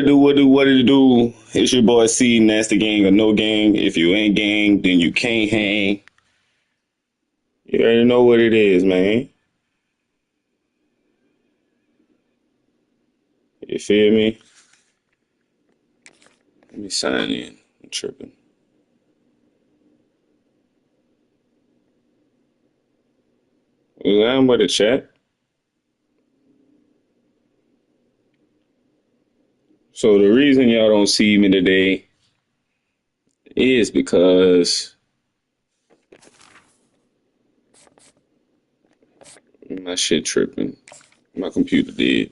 What it do? It's your boy C, Nasty Gang or No Gang. If you ain't gang, then you can't hang. You already know what it is, man. You feel me? Let me sign in. I'm tripping. Was I in with the chat? So the reason y'all don't see me today is because my shit tripping. My computer did.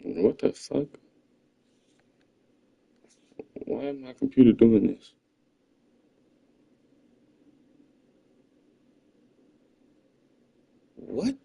What the fuck? Why is my computer doing this? What?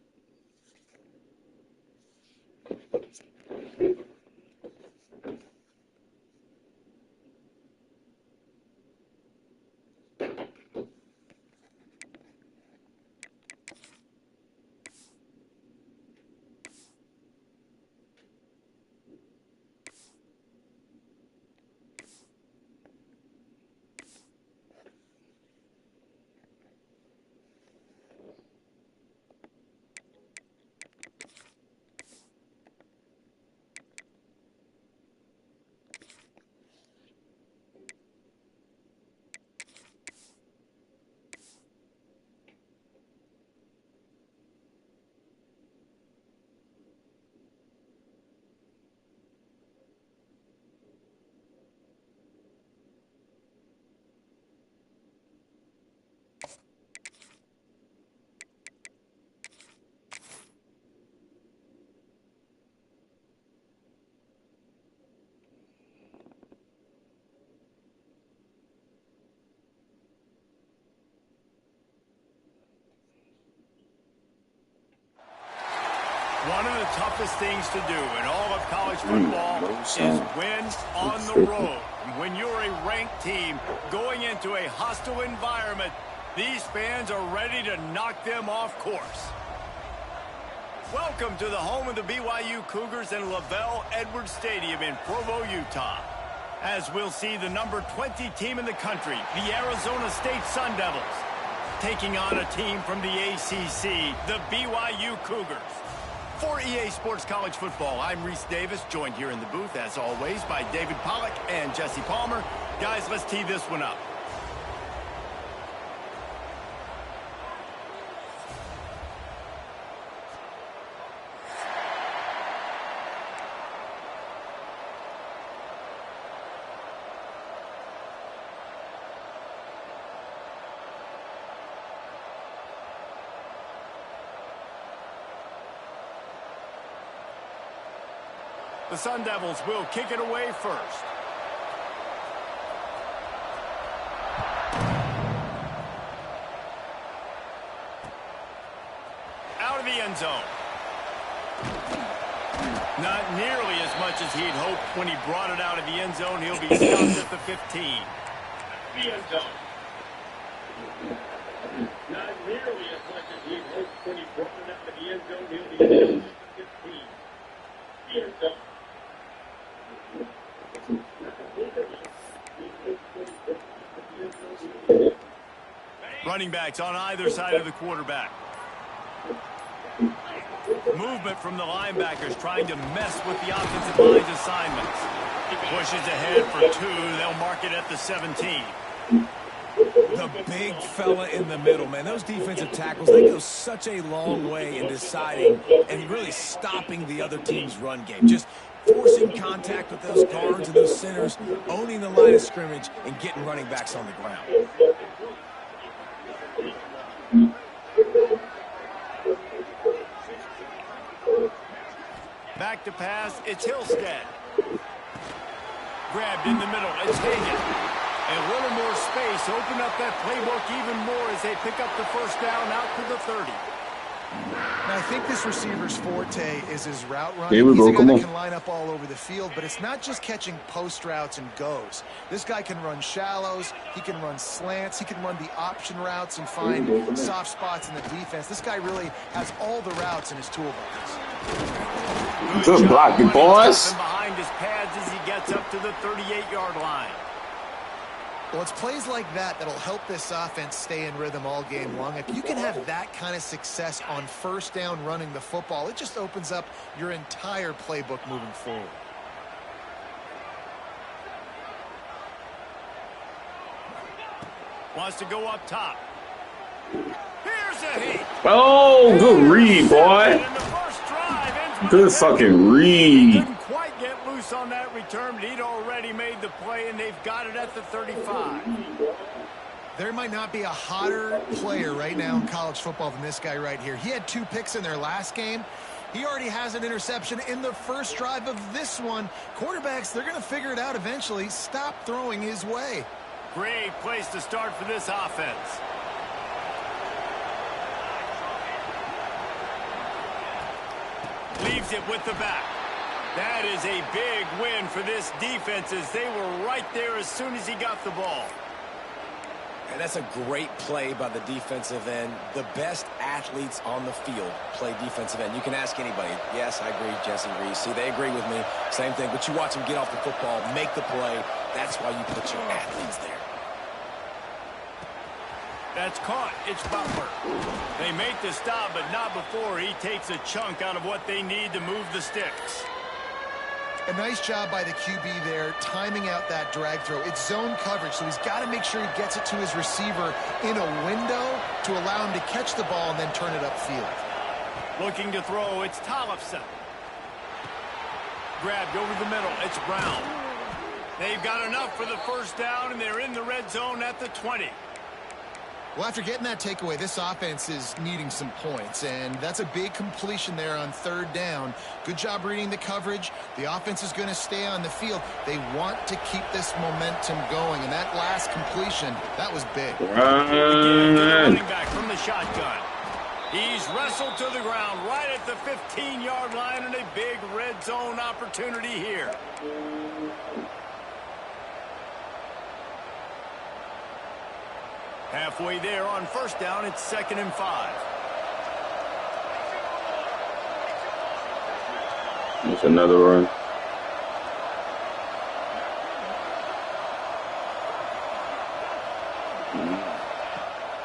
One of the toughest things to do in all of college football is win on the road. When you're a ranked team going into a hostile environment, these fans are ready to knock them off course. Welcome to the home of the BYU Cougars in Lavelle Edwards Stadium in Provo, Utah. As we'll see the number 20 team in the country, the Arizona State Sun Devils, taking on a team from the ACC, the BYU Cougars. For EA Sports College Football, I'm Reese Davis, joined here in the booth, as always, by David Pollack and Jesse Palmer. Guys, let's tee this one up. The Sun Devils will kick it away first. Out of the end zone. Not nearly as much as he'd hoped when he brought it out of the end zone. He'll be stopped at the 15. The end zone. Not nearly as much as he'd hoped when he brought it out of the end zone. He'll be stopped at the 15. The end zone. Running backs on either side of the quarterback. Movement from the linebackers trying to mess with the offensive line's assignments. He pushes ahead for 2. They'll mark it at the 17. The big fella in the middle, man. Those defensive tackles, they go such a long way in deciding and really stopping the other team's run game. Just forcing contact with those guards and those centers, owning the line of scrimmage, and getting running backs on the ground. Back to pass, it's Hillstead. Grabbed in the middle, it's Hagan. A little more space, open up that playbook even more as they pick up the first down out to the 30. Now, I think this receiver's forte is his route running. Here we He's go. a guy Come that on. can line up all over the field, but it's not just catching post routes and goes. This guy can run shallows, he can run slants, he can run the option routes and find soft spots in the defense. This guy really has all the routes in his toolbox. Good block, you boys. Behind his pads as he gets up to the 38-yard line. Well, it's plays like that that'll help this offense stay in rhythm all game long. If you can have that kind of success on first down running the football, it just opens up your entire playbook moving forward. Wants to go up top. Here's a heat. Oh, good read, boy. Good fucking read. Couldn't quite get loose on that return, but he'd already made the play, and they've got it at the 35. There might not be a hotter player right now in college football than this guy right here. He had 2 picks in their last game. He already has an interception in the first drive of this one. Quarterbacks, they're going to figure it out eventually. Stop throwing his way. Great place to start for this offense. Leaves it with the back. That is a big win for this defense as they were right there as soon as he got the ball. And that's a great play by the defensive end. The best athletes on the field play defensive end. You can ask anybody. Yes, I agree, Jesse Reese. See, they agree with me. Same thing. But you watch them get off the football, make the play. That's why you put your athletes there. That's caught. It's Butler. They make the stop, but not before he takes a chunk out of what they need to move the sticks. A nice job by the QB there, timing out that drag throw. It's zone coverage, so he's got to make sure he gets it to his receiver in a window to allow him to catch the ball and then turn it upfield. Looking to throw, it's Tollefson. Grabbed over the middle, it's Brown. They've got enough for the first down, and they're in the red zone at the 20. Well, after getting that takeaway, this offense is needing some points, and that's a big completion there on third down. Good job reading the coverage. The offense is going to stay on the field. They want to keep this momentum going, and that last completion, that was big. Again, running back from the shotgun. He's wrestled to the ground right at the 15-yard line, and a big red zone opportunity here. Halfway there on first down, it's 2nd and 5. That's another run.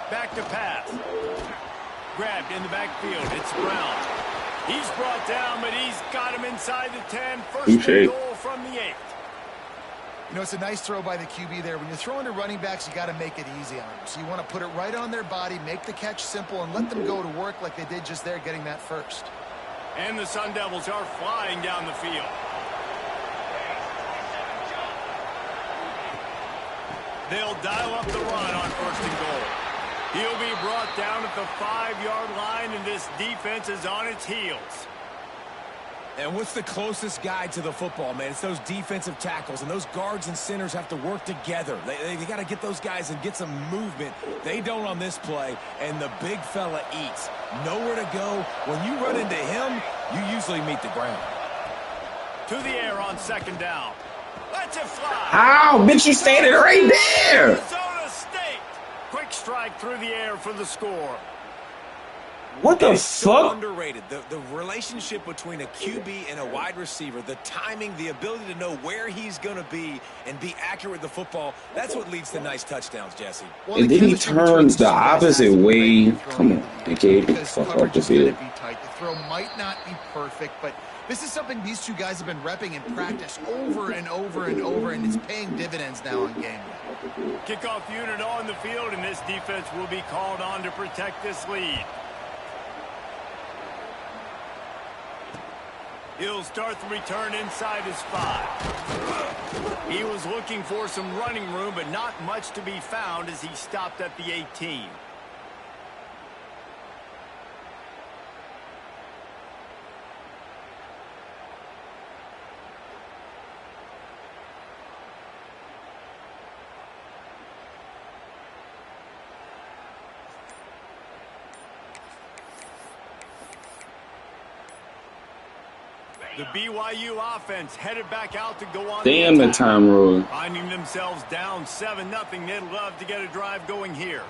Back to pass. Grabbed in the backfield. It's Brown. He's brought down, but he's got him inside the 10. First and goal from the 8. You know, it's a nice throw by the QB there. When you're throwing to running backs, you got to make it easy on them. So you want to put it right on their body, make the catch simple, and let them go to work like they did just there, getting that first. And the Sun Devils are flying down the field. They'll dial up the run on 1st and goal. He'll be brought down at the 5-yard line, and this defense is on its heels. And what's the closest guy to the football, man? It's those defensive tackles, and those guards and centers have to work together. They got to get those guys and get some movement. They don't on this play, and the big fella eats. Nowhere to go. When you run into him, you usually meet the ground. To the air on 2nd down. Let's it fly. Ow, bitch, you standing right there. Arizona State. Quick strike through the air for the score. What the So fuck? underrated. The relationship between a QB and a wide receiver, the timing, the ability to know where he's going to be and be accurate with the football, that's what leads to nice touchdowns, Jesse. Well, And then he turns the opposite way. Come on, dickhead. Get the fuck off the field. Be tight. The throw might not be perfect, but this is something these two guys have been repping in practice over and over and over, and it's paying dividends now on game day. Kickoff unit on the field, and this defense will be called on to protect this lead. He'll start the return inside his 5. He was looking for some running room, but not much to be found as he stopped at the 18. The BYU offense headed back out to go on Damn, the the time roll. finding themselves down 7-0. They'd love to get a drive going here.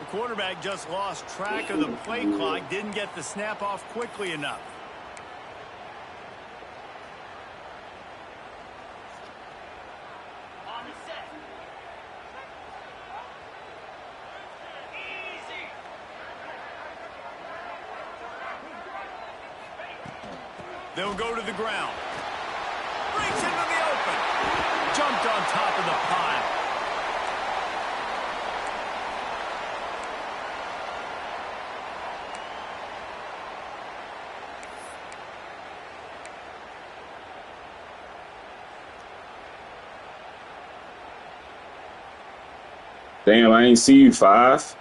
The quarterback just lost track of the play clock, didn't get the snap off quickly enough. They'll go to the ground. Breaks into the open. Jumped on top of the pile. Damn, I ain't see you 5.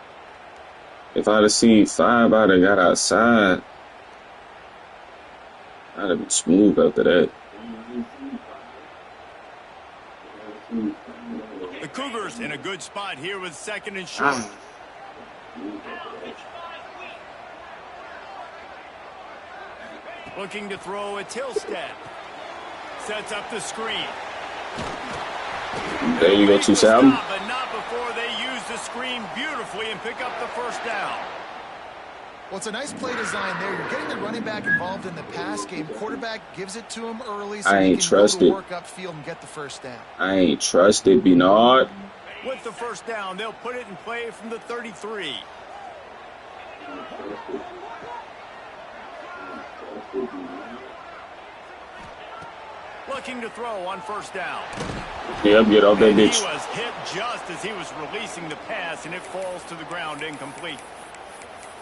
If I'd have seen 5, I'd have got outside. I'd have been smooth after that. The Cougars in a good spot here with 2nd and short. Looking to throw at Tilstead. Sets up the screen. There you go, 2-7. But not before they use the screen beautifully and pick up the first down. Well, it's a nice play design there. You're getting the running back involved in the pass game. Quarterback gives it to him early so he can go to work upfield and get the first down. I ain't trusted, Bernard. With the first down, they'll put it in play from the 33. Looking to throw on first down. Yep, get off that bitch. He was hit just as he was releasing the pass, and it falls to the ground incomplete.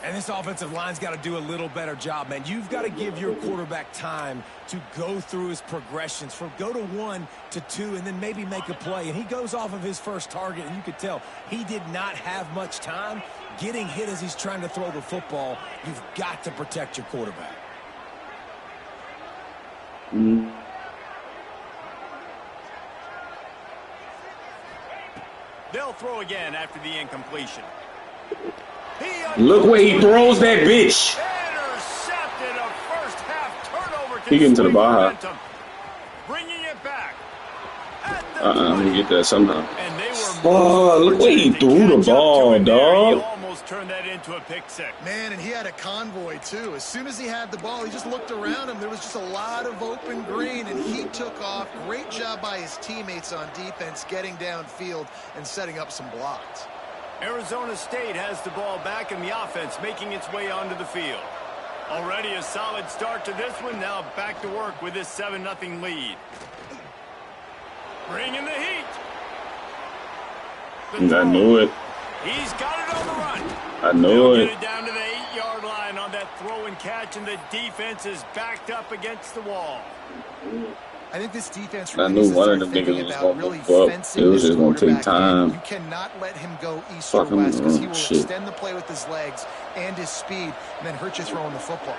And this offensive line's got to do a little better job, man. You've got to give your quarterback time to go through his progressions from go to 1 to 2 and then maybe make a play. And he goes off of his first target, and you could tell he did not have much time getting hit as he's trying to throw the football. You've got to protect your quarterback. They'll throw again after the incompletion. Look where he throws that bitch. Intercepted a first half turnover. He getting to the bar. Bringing it back. Let me get that somehow. And they were oh, look where he threw the ball, dog. He almost turned that into a pick six. Man, and he had a convoy, too. As soon as he had the ball, he just looked around him. There was just a lot of open green, and he took off. Great job by his teammates on defense, getting downfield and setting up some blocks. Arizona State has the ball back in the offense, making its way onto the field. Already a solid start to this one. Now back to work with this 7-0 lead. Bringing the heat. I knew it. He's got it on the run. I knew it. Get it down to the 8-yard line on that throw and catch, and the defense is backed up against the wall. I think this defense I knew one of them niggas was going to move up. It was just going to take time. You cannot let him go east or west because he will extend the play with his legs and his speed and then hurt you throwing the football.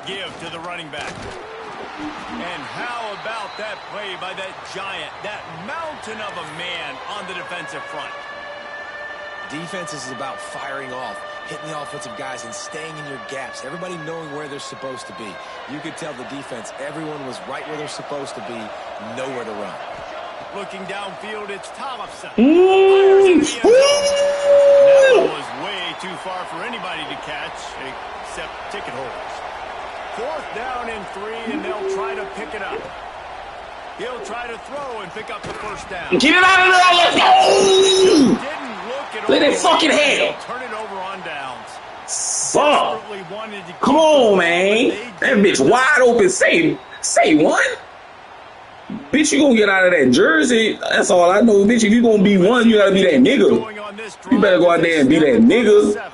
Give to the running back. And how about that play by that giant, that mountain of a man on the defensive front? Defense is about firing off, hitting the offensive guys and staying in your gaps. Everybody knowing where they're supposed to be. You could tell the defense, everyone was right where they're supposed to be, nowhere to run. Looking downfield, it's Tollefson. Fires into the end zone. That one was way too far for anybody to catch, except ticket holders. 4th down and 3, and they'll try to pick it up. He'll try to throw and pick up the first down. Get it out of there, let's go! Didn't look at Play that fucking head. Turn it over on downs. Fuck. Come on, man. That bitch wide open. Say what? Bitch, you gonna get out of that jersey. That's all I know. Bitch, if you gonna be one, you gotta be that nigga. You better go out there and be that nigga.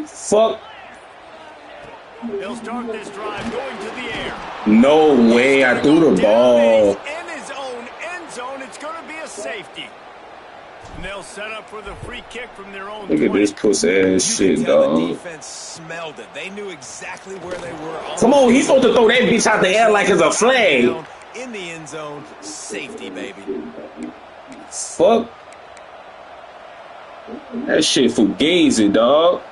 Fuck. They'll start this drive going to the air. No way. I threw the ball. In his own end zone, it's going to be a safety. And they'll set up for the free kick from their own. Look at this pussy ass shit, dog. The defense smelled it. They knew exactly where they were. Come on, he's supposed to throw that bitch out the air like it's a flag. In the end zone, safety, baby. Fuck. That shit fugazi, dog.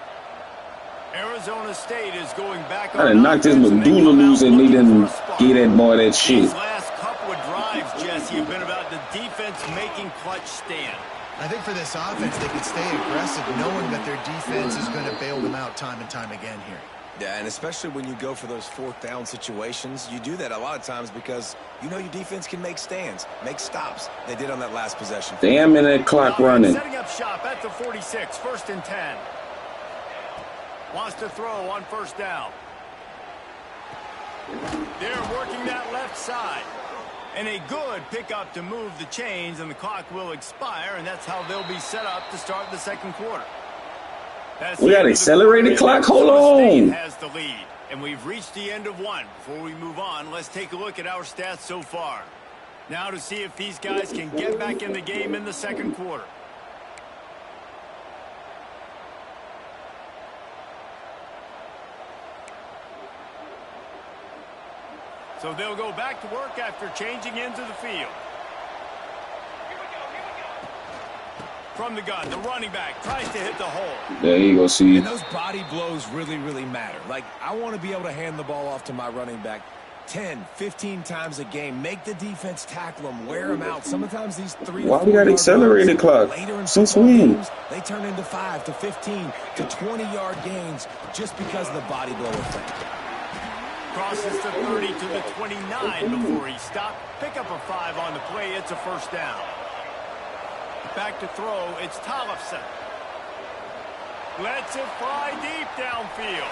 Arizona State is going back I done on knocked this offense, and they medulla come out loose and they looking didn't for a spark. give that boy that shit. These last couple of drives, Jesse, have been about the defense making clutch stand. I think for this offense, they could stay aggressive, knowing that their defense is going to bail them out time and time again here. Yeah, and especially when you go for those fourth down situations, you do that a lot of times because you know your defense can make stands, make stops. They did on that last possession. Damn minute clock running. Setting up shop at the 46, 1st and 10. Wants to throw on 1st down. They're working that left side. And a good pickup to move the chains, and the clock will expire, and that's how they'll be set up to start the 2nd quarter. We got accelerated clock? Hold on. Has the lead, and we've reached the end of one. Before we move on, let's take a look at our stats so far. Now to see if these guys can get back in the game in the 2nd quarter. So they'll go back to work after changing into the field. From the gun, the running back tries to hit the hole. There you go, see. And those body blows really, really matter. Like, I want to be able to hand the ball off to my running back 10, 15 times a game. Make the defense tackle them, wear them out. Sometimes these 3 Why we got accelerated clock? Since when? Games, they turn into 5 to 15 to 20-yard gains just because of the body blow effect. Crosses the 30 to the 29 before he stopped. Pick up a 5 on the play. It's a 1st down. Back to throw. It's Tollefson. Lets it fly deep downfield.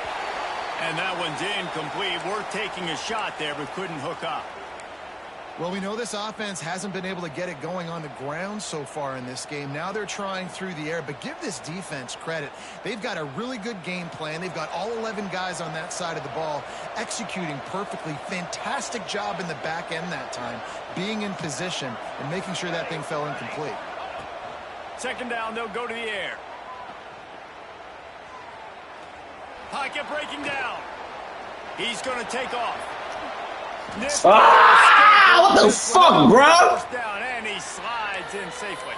And that one's incomplete. Worth taking a shot there, but couldn't hook up. Well, we know this offense hasn't been able to get it going on the ground so far in this game. Now they're trying through the air, but give this defense credit. They've got a really good game plan. They've got all 11 guys on that side of the ball executing perfectly. Fantastic job in the back end that time, being in position and making sure that thing fell incomplete. 2nd down, they'll go to the air. Pocket breaking down. He's going to take off. What the fuck, bro? Down, and he slides in safely.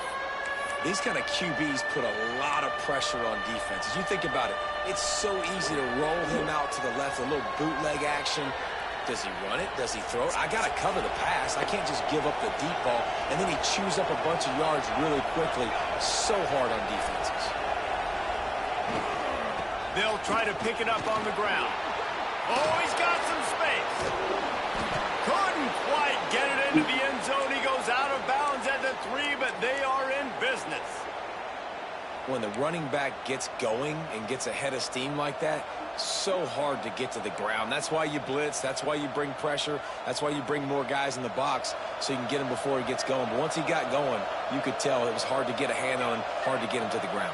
These kind of QBs put a lot of pressure on defenses. You think about it. It's so easy to roll him out to the left, a little bootleg action. Does he run it? Does he throw it? I got to cover the pass. I can't just give up the deep ball. And then he chews up a bunch of yards really quickly. So hard on defenses. They'll try to pick it up on the ground. Oh, he's got some space. Couldn't quite get it into the end zone. He goes out of bounds at the 3, but they are in business. When the running back gets going and gets ahead of steam like that, so hard to get to the ground. That's why you blitz. That's why you bring pressure. That's why you bring more guys in the box so you can get him before he gets going. But once he got going, you could tell it was hard to get a hand on him, hard to get him to the ground.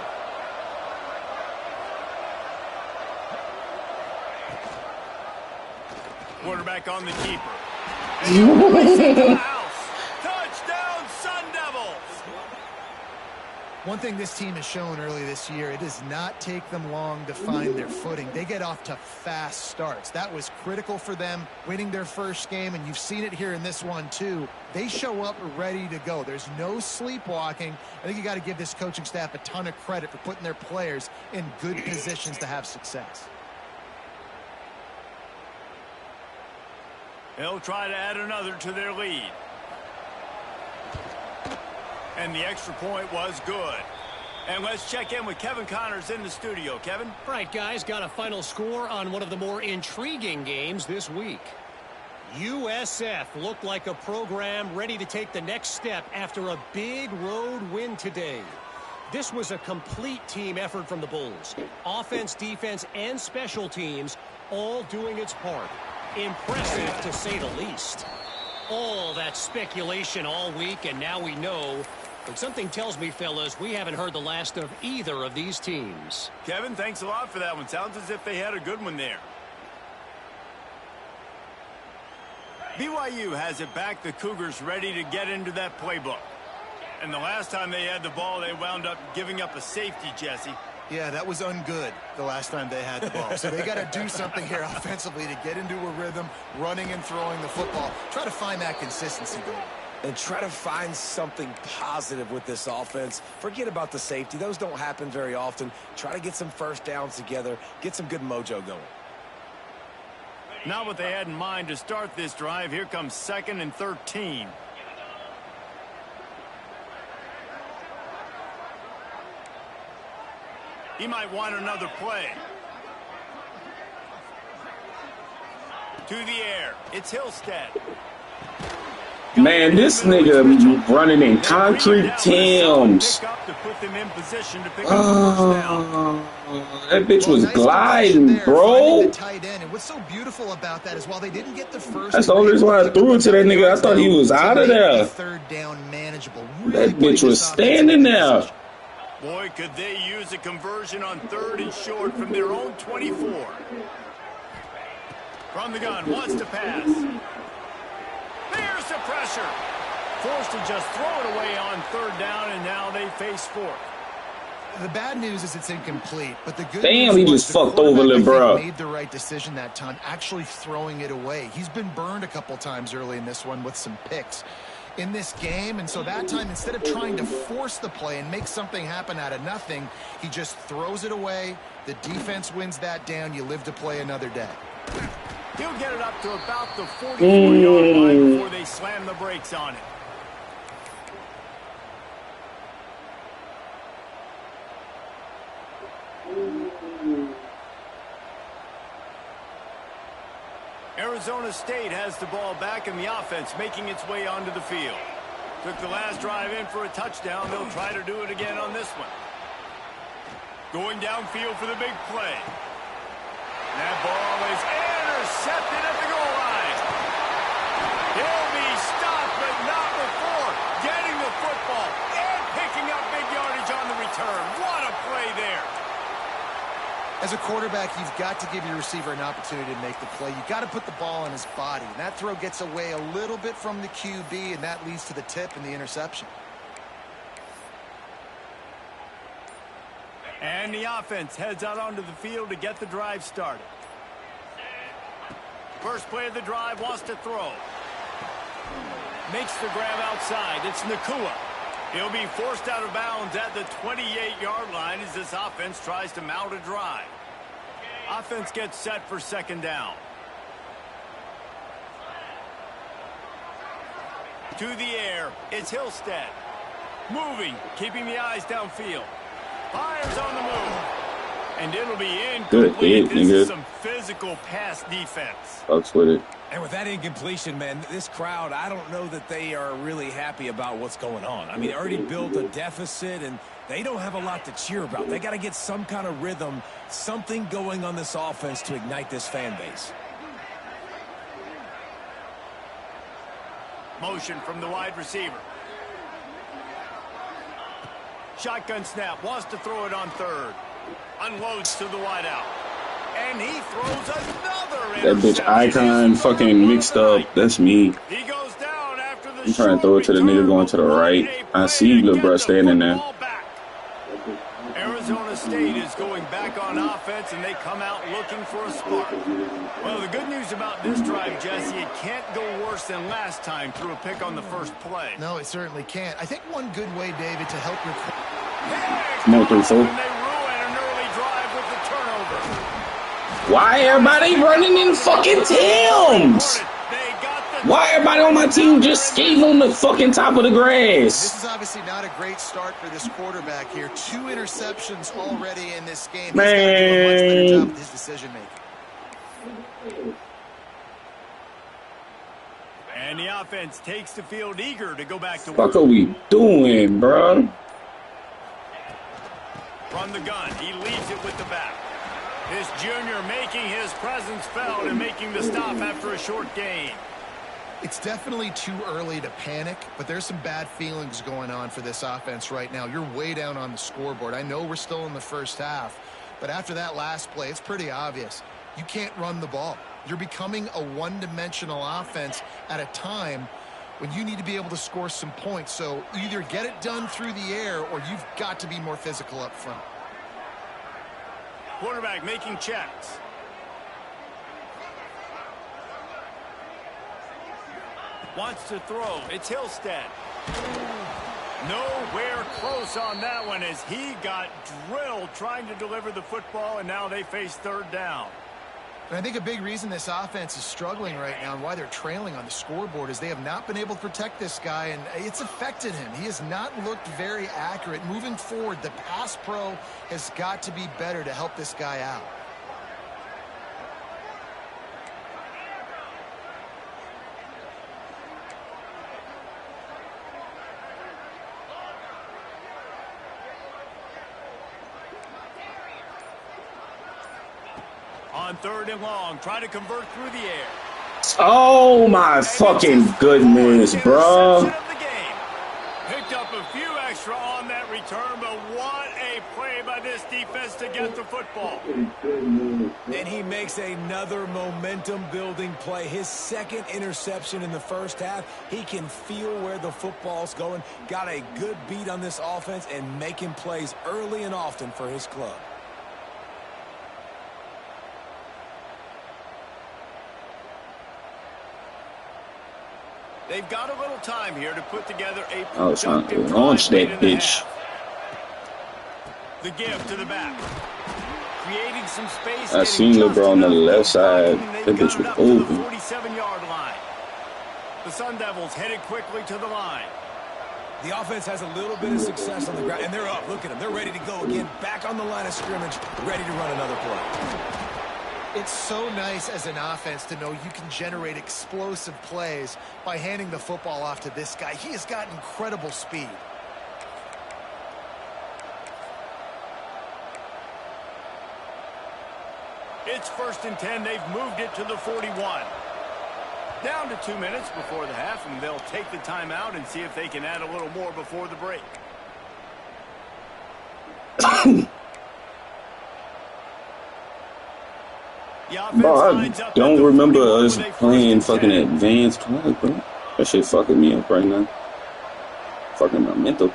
Quarterback on the keeper. And touchdown, Sun Devils! One thing this team has shown early this year, it does not take them long to find their footing. They get off to fast starts. That was critical for them winning their first game, and you've seen it here in this one too. They show up ready to go. There's no sleepwalking. I think you got to give this coaching staff a ton of credit for putting their players in good positions to have success. They'll try to add another to their lead. And the extra point was good. And let's check in with Kevin Connors in the studio. Kevin? Right, guys, got a final score on one of the more intriguing games this week. USF looked like a program ready to take the next step after a big road win today. This was a complete team effort from the Bulls. Offense, defense, and special teams all doing its part. Impressive, to say the least. All that speculation all week, and now we know. But something tells me, fellas, we haven't heard the last of either of these teams. Kevin, thanks a lot for that one. Sounds as if they had a good one there. BYU has it back. The Cougars ready to get into that playbook. And the last time they had the ball, they wound up giving up a safety, Jesse. Yeah, that was ungood the last time they had the ball. So they got to do something here offensively to get into a rhythm, running and throwing the football. Try to find that consistency going. and try to find something positive with this offense. Forget about the safety. Those don't happen very often. Try to get some first downs together, get some good mojo going. Not what they had in mind to start this drive. Here comes 2nd and 13. He might want another play. To the air. It's Hillstead. Man, this nigga running in concrete Timbs. That bitch was gliding, bro. What's so beautiful about that is while they didn't get the first, that's the only reason why I threw it to that nigga. I thought he was out of there. Third down manageable. That bitch was standing there. Boy, could they use a conversion on 3rd and short from their own 24. From the gun, wants to pass. There's the pressure. Forced to just throw it away on 3rd down, and now they face 4th. The bad news is it's incomplete, but the good news he just fucked over LeBron. Made the right decision that time, actually throwing it away. He's been burned a couple times early in this one with some picks in this game, and so that time, instead of trying to force the play and make something happen out of nothing, he just throws it away. The defense wins that down. You live to play another day. He'll get it up to about the 44-yard line before they slam the brakes on it. Arizona State has the ball back in the offense, making its way onto the field. Took the last drive in for a touchdown. They'll try to do it again on this one. Going downfield for the big play. That ball is intercepted at the goal line. He'll be stopped, but not before getting the football and picking up big yardage on the return. What a play there. As a quarterback, you've got to give your receiver an opportunity to make the play. You've got to put the ball on his body. And that throw gets away a little bit from the QB, and that leads to the tip and the interception. And the offense heads out onto the field to get the drive started. First play of the drive, wants to throw. Makes the grab outside. It's Nakua. He'll be forced out of bounds at the 28-yard line as this offense tries to mount a drive. Offense gets set for 2nd down. To the air, it's Hillstead. Moving, keeping the eyes downfield. Fires on the move. And it'll be incomplete. This is some physical pass defense. Fucks with it. And with that incompletion, man, this crowd, I don't know that they are really happy about what's going on. I mean, they already built a deficit, and they don't have a lot to cheer about. They got to get some kind of rhythm, something going on this offense to ignite this fan base. Motion from the wide receiver. Shotgun snap, wants to throw it on 3rd. Unloads to the wideout. And he throws another interception. That bitch icon fucking mixed up. That's me. He goes down after the I'm trying to throw it to the nigga going to the right. I see little bro standing there. Arizona State is going back on offense, and they come out looking for a spark. Well, the good news about this drive, Jesse, it can't go worse than last time through a pick on the first play. No, it certainly can't. I think one good way, David, to help your... Come on, 3-4. Why everybody running in fucking Timbs? Why everybody on my team just skating on the fucking top of the grass? This is obviously not a great start for this quarterback here. 2 interceptions already in this game. Man. He's got to do a much better job with his decision making. And the offense takes the field eager to go back to work. What are we doing, bro? From the gun, he leads it with the back. This junior making his presence felt and making the stop after a short gain. It's definitely too early to panic, but there's some bad feelings going on for this offense right now. You're way down on the scoreboard. I know we're still in the first half, but after that last play, it's pretty obvious. You can't run the ball. You're becoming a one-dimensional offense at a time when you need to be able to score some points. So either get it done through the air or you've got to be more physical up front. Quarterback making checks. Wants to throw. It's Hillstead. Nowhere close on that one as he got drilled trying to deliver the football, and now they face third down. And I think a big reason this offense is struggling right now and why they're trailing on the scoreboard is they have not been able to protect this guy, and it's affected him. He has not looked very accurate. Moving forward, the pass pro has got to be better to help this guy out. On third and long, try to convert through the air. Oh my fucking goodness, bro. Picked up a few extra on that return, but what a play by this defense to get the football. And he makes another momentum-building play. His second interception in the first half. He can feel where the football's going. Got a good beat on this offense and making plays early and often for his club. They've got a little time here to put together a I was trying to launch that bitch. The give to the back. Creating some space. I seen LeBron on the left side. That bitch was open. 47-yard line. The Sun Devils headed quickly to the line. The offense has a little bit of success on the ground, and they're up. Look at them. They're ready to go again. Back on the line of scrimmage, ready to run another play. It's so nice as an offense to know you can generate explosive plays by handing the football off to this guy. He has got incredible speed. It's 1st and 10. They've moved it to the 41. Down to 2 minutes before the half, and they'll take the timeout and see if they can add a little more before the break. Bro, I don't remember us playing fucking advanced play, bro. That shit fucking me up right now. Fucking my mental.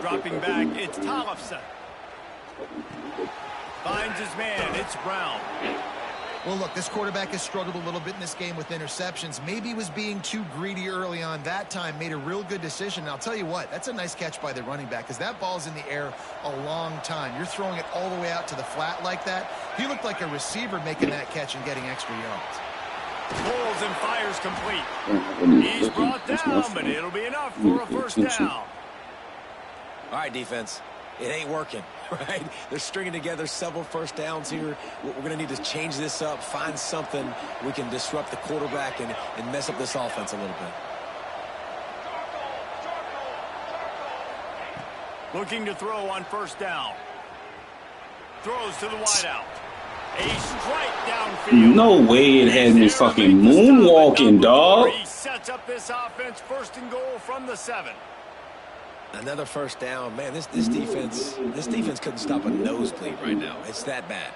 Dropping back, it's Tollefson. Finds his man, it's Brown. Well, look, this quarterback has struggled a little bit in this game with interceptions. Maybe he was being too greedy early on that time, made a real good decision. And I'll tell you what, that's a nice catch by the running back because that ball's in the air a long time. You're throwing it all the way out to the flat like that. He looked like a receiver making that catch and getting extra yards. Pulls and fires complete. He's brought down, but it'll be enough for a first down. All right, defense. It ain't working, right? They're stringing together several first downs here. We're going to need to change this up, find something we can disrupt the quarterback and mess up this offense a little bit. Looking to throw on first down. Throws to the wideout. A strike downfield. No way it had me fucking moonwalking, dog. He sets up this offense 1st and goal from the 7. Another first down. Man, this defense couldn't stop a nosebleed right now. It's that bad.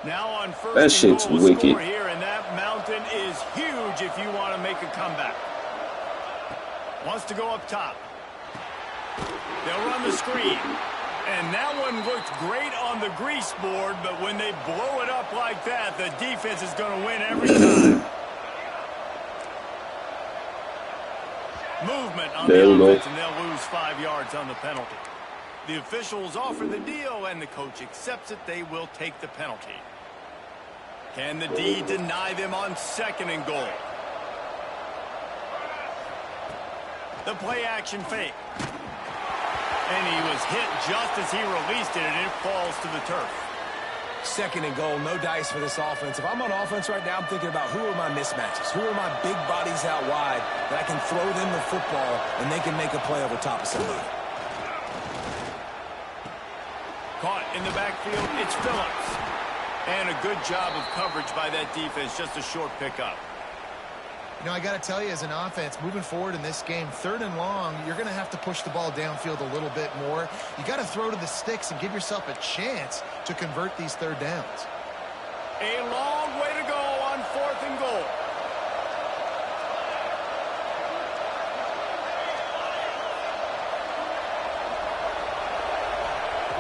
Now on first that shit's goal, wicked. Here, and that mountain is huge if you want to make a comeback. Wants to go up top. They'll run the screen. And that one looked great on the grease board, but when they blow it up like that, the defense is going to win every time. Movement on the offense, and they'll lose 5 yards on the penalty. The officials offer the deal, and the coach accepts it. They will take the penalty. Can the D deny them on 2nd and goal? The play action fake. And he was hit just as he released it, and it falls to the turf. 2nd and goal, no dice for this offense. If I'm on offense right now, I'm thinking about who are my mismatches? Who are my big bodies out wide that I can throw them the football and they can make a play over top of somebody? Caught in the backfield, it's Phillips. And a good job of coverage by that defense, just a short pickup. You know, I got to tell you, as an offense, moving forward in this game, 3rd and long, you're going to have to push the ball downfield a little bit more. You got to throw to the sticks and give yourself a chance to convert these 3rd downs. A long way to go on 4th and goal.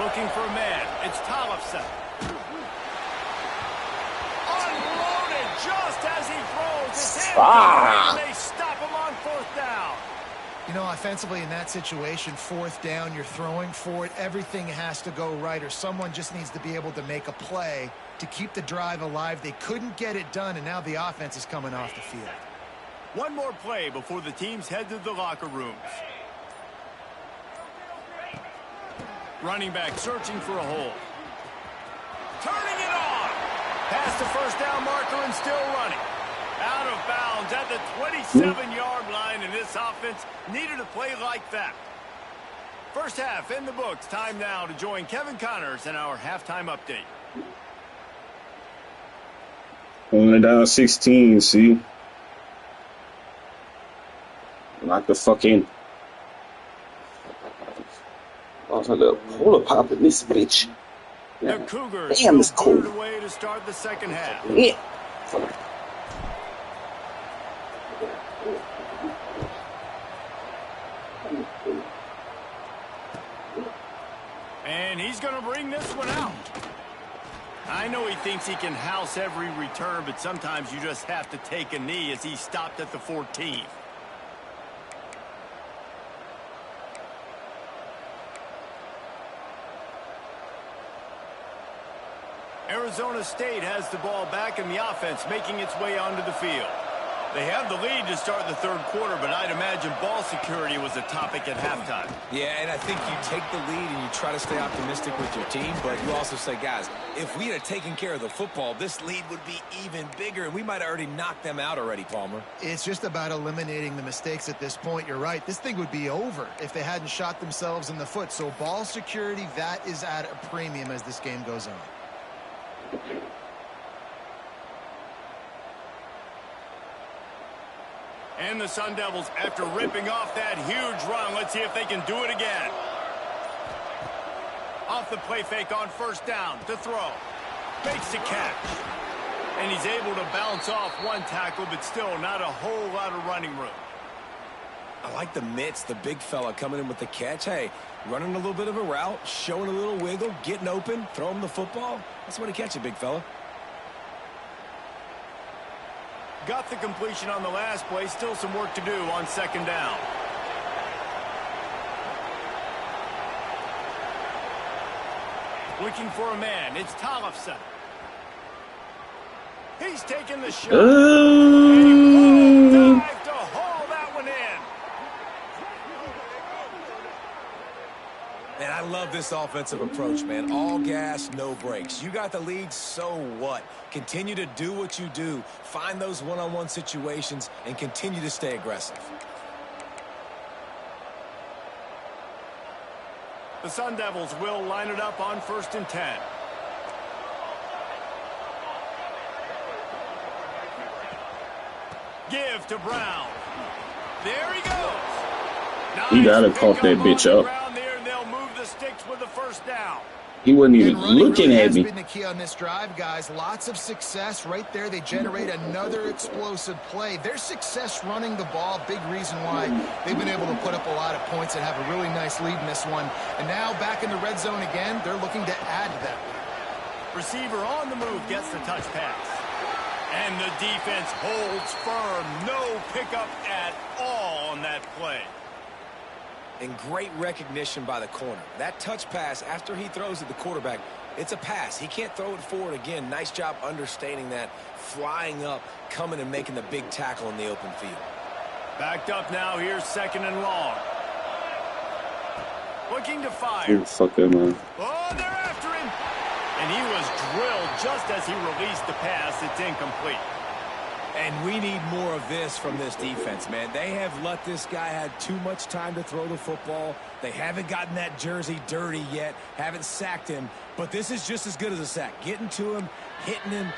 Looking for a man. It's Tollefson. Ah! And they stop him on 4th down. You know, offensively in that situation, 4th down, you're throwing for it. Everything has to go right, or someone just needs to be able to make a play to keep the drive alive. They couldn't get it done, and now the offense is coming off the field. One more play before the teams head to the locker rooms. Running back searching for a hole. Turning it on. Past the 1st down marker and still running. Out of bounds at the 27-yard line, and this offense needed a play like that. First half in the books. Time now to join Kevin Connors in our halftime update. Only down 16, see? Lock the fuck in. I was like, hold up, pop in this bitch. The Cougars Damn, it's will cold. put it away to start the second half. Yeah. And he's going to bring this one out. I know he thinks he can house every return, but sometimes you just have to take a knee as he stopped at the 14. Arizona State has the ball back in the offense, making its way onto the field. They have the lead to start the 3rd quarter, but I'd imagine ball security was a topic at halftime. Yeah, and I think you take the lead and you try to stay optimistic with your team, but you also say, guys, if we had taken care of the football, this lead would be even bigger, and we might have already knocked them out already, Palmer. It's just about eliminating the mistakes at this point. You're right. This thing would be over if they hadn't shot themselves in the foot. So ball security, that is at a premium as this game goes on. And the Sun Devils, after ripping off that huge run, let's see if they can do it again. Off the play fake on 1st down to throw. Makes the catch. And he's able to bounce off one tackle, but still not a whole lot of running room. I like the mitts, the big fella coming in with the catch. Hey, running a little bit of a route, showing a little wiggle, getting open, throw him the football. That's the way to catch it, big fella. Got the completion on the last play. Still some work to do on 2nd down. Looking for a man. It's Tollefson. He's taking the shot. Dive to haul that one in. Man, I love this offensive approach, man. All gas, no brakes. You got the lead, so what? Continue to do what you do. Find those one-on-one situations and continue to stay aggressive. The Sun Devils will line it up on 1st and 10. Give to Brown. There he goes. Nice. He gotta cough that bitch up. There, and they'll move the sticks with the 1st down. He wasn't even looking really at me. has been the key on this drive, guys. Lots of success right there. They generate another explosive play. Their success running the ball, big reason why they've been able to put up a lot of points and have a really nice lead in this one. And now back in the red zone again, they're looking to add to that. Receiver on the move gets the touch pass. And the defense holds firm. No pickup at all on that play. And great recognition by the corner. That touch pass, after he throws at the quarterback, it's a pass. He can't throw it forward again. Nice job understanding that, flying up, coming and making the big tackle in the open field. Backed up now. Here's 2nd and long. Looking to fire. Oh, fuck that, man. Oh, they're after him. And he was drilled just as he released the pass. It's incomplete. And we need more of this from this defense, man. They have let this guy have too much time to throw the football. They haven't gotten that jersey dirty yet, haven't sacked him. But this is just as good as a sack. Getting to him, hitting him.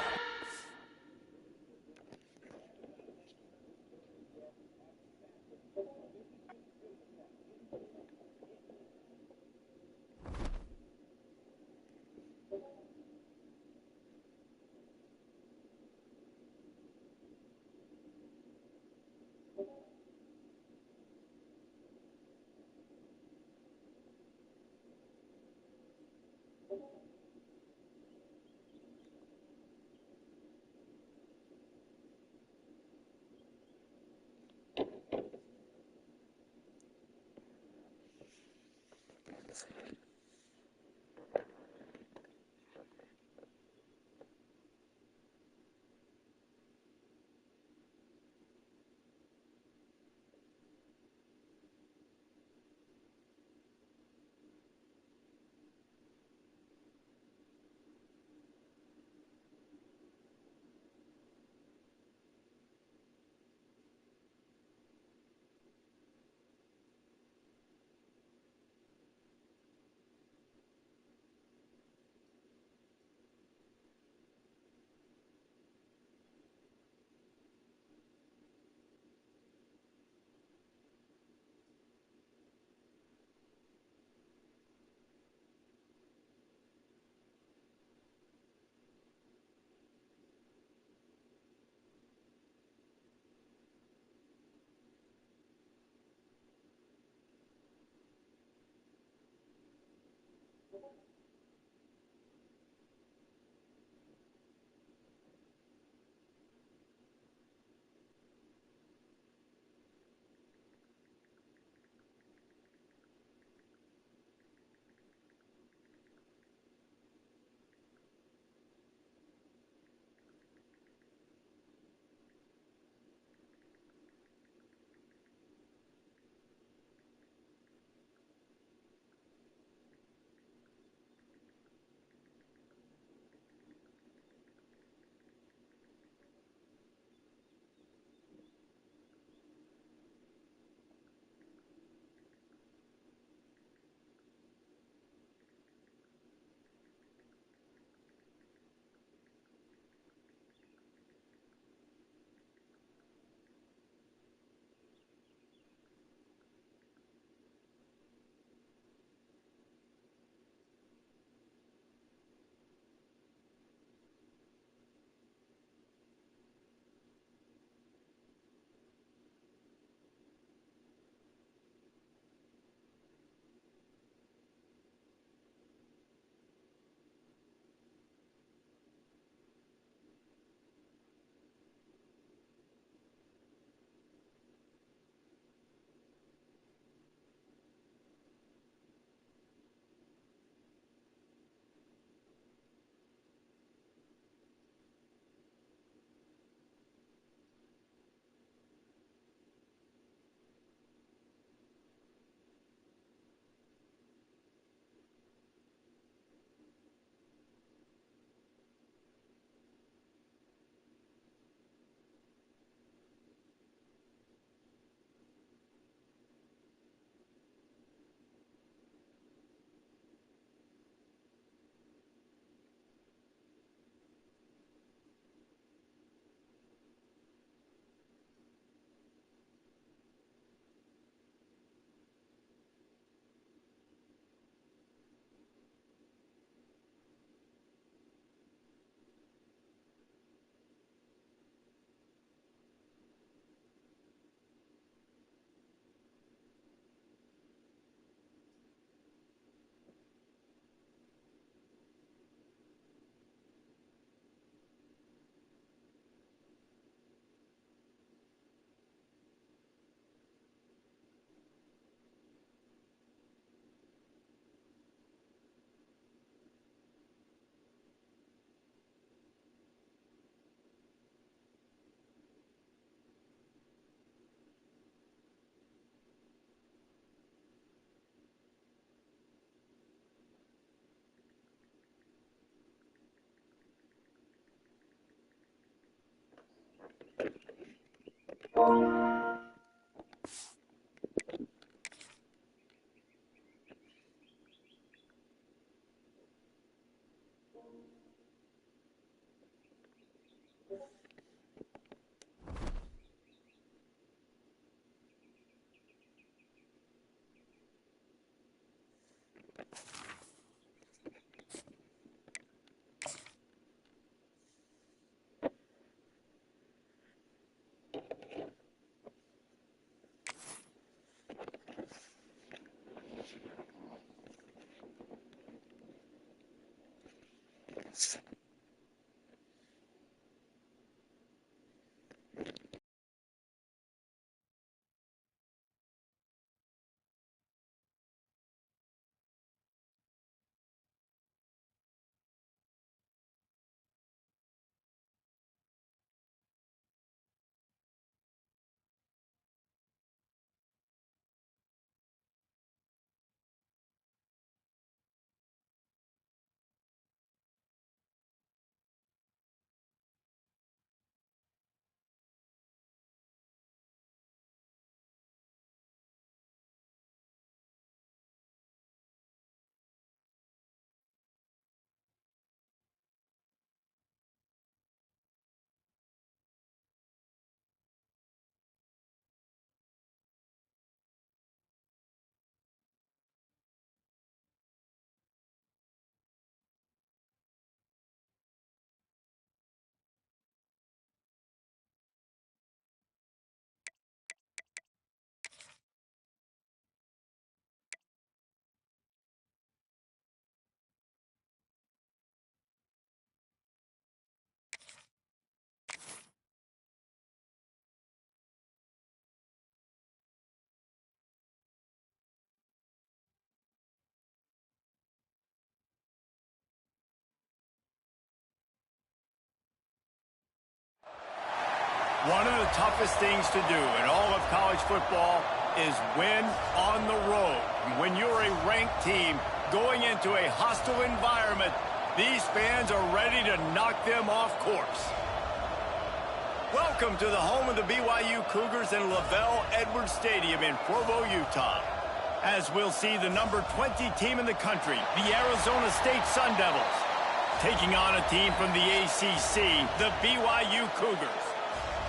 One of the toughest things to do in all of college football is win on the road. When you're a ranked team going into a hostile environment, these fans are ready to knock them off course. Welcome to the home of the BYU Cougars in Lavelle Edwards Stadium in Provo, Utah. As we'll see the number 20 team in the country, the Arizona State Sun Devils, taking on a team from the ACC, the BYU Cougars.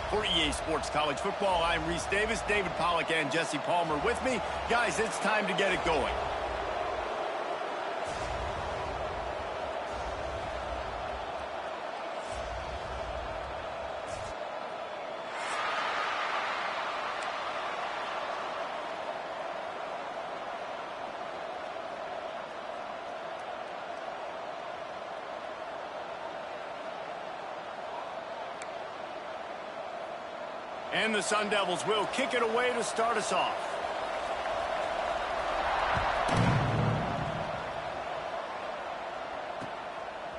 For EA Sports College Football, I'm Reese Davis, David Pollack, and Jesse Palmer with me. Guys, it's time to get it going. And the Sun Devils will kick it away to start us off.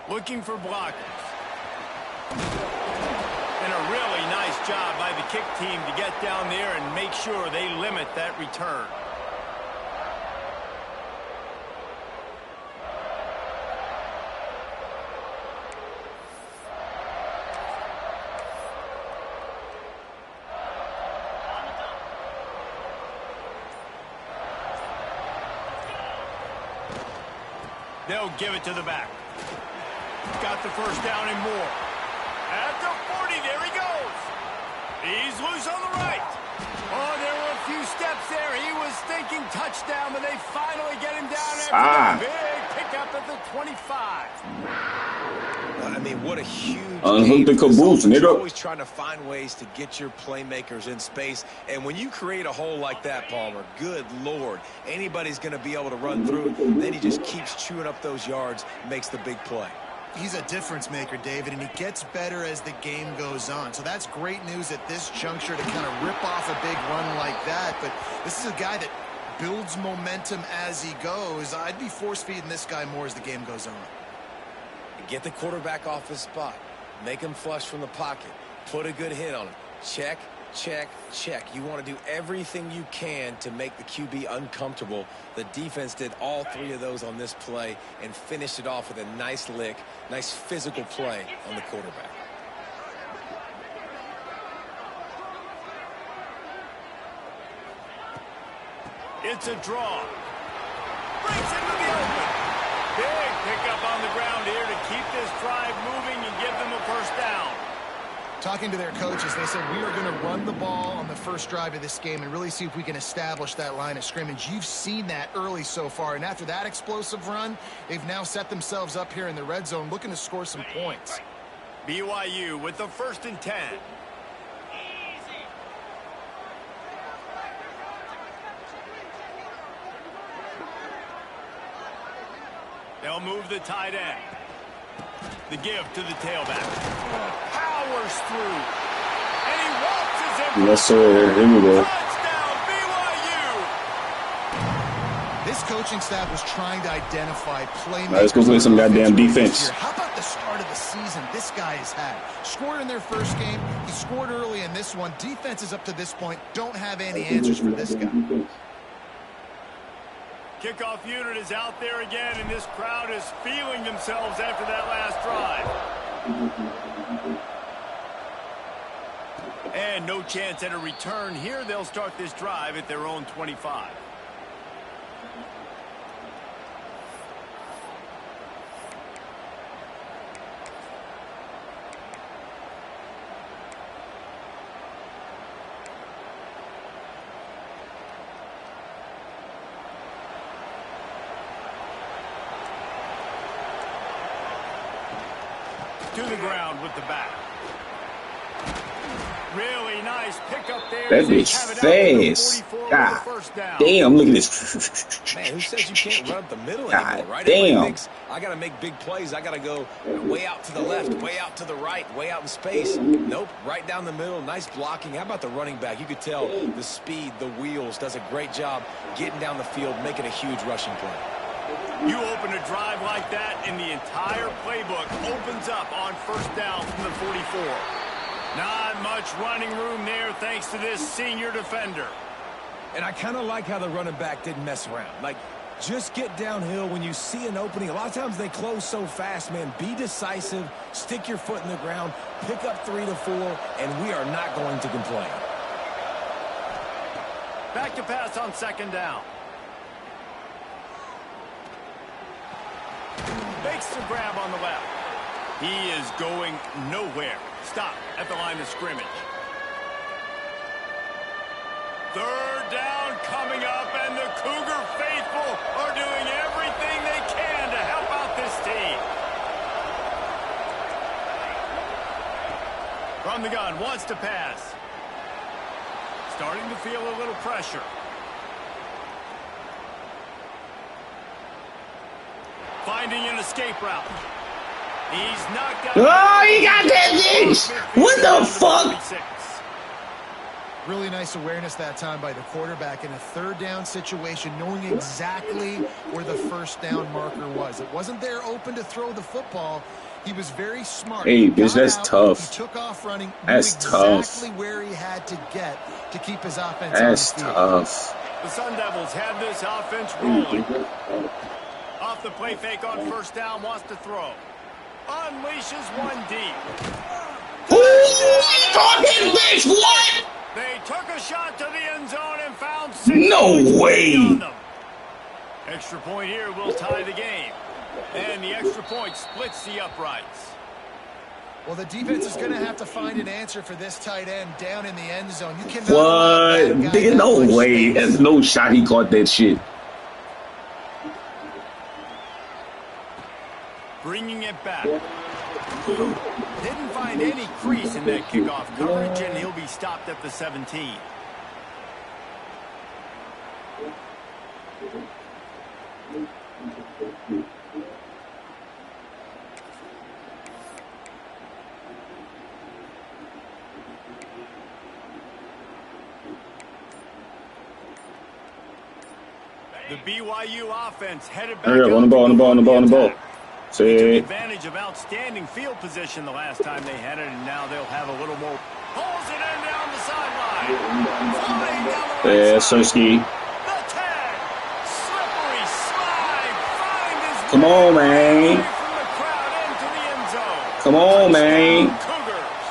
Looking for blockers. And a really nice job by the kick team to get down there and make sure they limit that return. They'll give it to the back. Got the first down and more. At the 40, there he goes. He's loose on the right. Oh, there were a few steps there. He was thinking touchdown, but they finally get him down after the big pickup at the 25. I mean, what a huge unhook the caboose, nigga. You're always trying to find ways to get your playmakers in space. And when you create a hole like that, Palmer, good Lord, anybody's going to be able to run through. Then he just keeps chewing up those yards, makes the big play. He's a difference maker, David, and he gets better as the game goes on. So that's great news at this juncture to kind of rip off a big run like that. But this is a guy that builds momentum as he goes. I'd be force-feeding this guy more as the game goes on. Get the quarterback off his spot. Make him flush from the pocket. Put a good hit on him. Check, check, check. You want to do everything you can to make the QB uncomfortable. The defense did all three of those on this play and finished it off with a nice lick, nice physical play on the quarterback. It's a draw. Breaks into the open. Big pickup on the ground here to keep this drive moving and give them a first down. Talking to their coaches, they said we are going to run the ball on the first drive of this game and really see if we can establish that line of scrimmage. You've seen that early so far, and after that explosive run, they've now set themselves up here in the red zone looking to score some points. BYU with the 1st and 10. They'll move the tight end. The give to the tailback. Powers through. And he waltzes in. Yes, sir. Here we go. Touchdown, BYU. This coaching staff was trying to identify playmakers. Let's go play some goddamn defense. How about the start of the season this guy has had? Scored in their first game. He scored early in this one. Defenses up to this point don't have any answers for this guy. Kickoff unit is out there again, and this crowd is feeling themselves after that last drive. And no chance at a return here. They'll start this drive at their own 25. To the ground with the back. Really nice pickup there. That bitch fast. God damn, look at this. Man, who says you can't run up the middle God anymore, right? damn. Everybody thinks, I got to make big plays. I got to go way out to the left, way out to the right, way out in space. Nope, right down the middle. Nice blocking. How about the running back? You could tell the speed, the wheels, does a great job getting down the field, making a huge rushing play. You open a drive like that, and the entire playbook opens up on first down from the 44. Not much running room there thanks to this senior defender. And I kind of like how the running back didn't mess around. Like, just get downhill when you see an opening. A lot of times they close so fast, man. Be decisive, stick your foot in the ground, pick up 3 to 4, and we are not going to complain. Back to pass on second down. Makes the grab on the left. He is going nowhere. Stop at the line of scrimmage. Third down coming up, and the Cougar faithful are doing everything they can to help out this team. From the gun, wants to pass. Starting to feel a little pressure. Finding an escape route. He's knocked out. Oh, he got that bitch! What the fuck? Really nice awareness that time by the quarterback in a third down situation, knowing exactly where the first down marker was. It wasn't there open to throw the football. He was very smart. Hey, bitch, that's tough. He took off running. That's exactly where he had to get to keep his offense on the field. That's tough. The Sun Devils have this offense rolling. Off the play fake on first down, wants to throw. Unleashes one deep. Ooh, talking bitch, what? They took a shot to the end zone and found 6. No way. Extra point here will tie the game. And the extra point splits the uprights. Well, the defense is going to have to find an answer for this tight end down in the end zone. You cannot What? Nigga, no way. There's no shot he caught that shit. Bringing it back. Didn't find any crease in that kickoff coverage, and he'll be stopped at the 17. The BYU offense headed back. On the ball. They took advantage of outstanding field position the last time they had it, and now they'll have a little more. Pulls it in down the sideline. Flying down the right Yeah, side. Sirski. The tag. Slippery slide. Find his Come on, way man. from the crowd into the end zone. Come on, man. Cougars.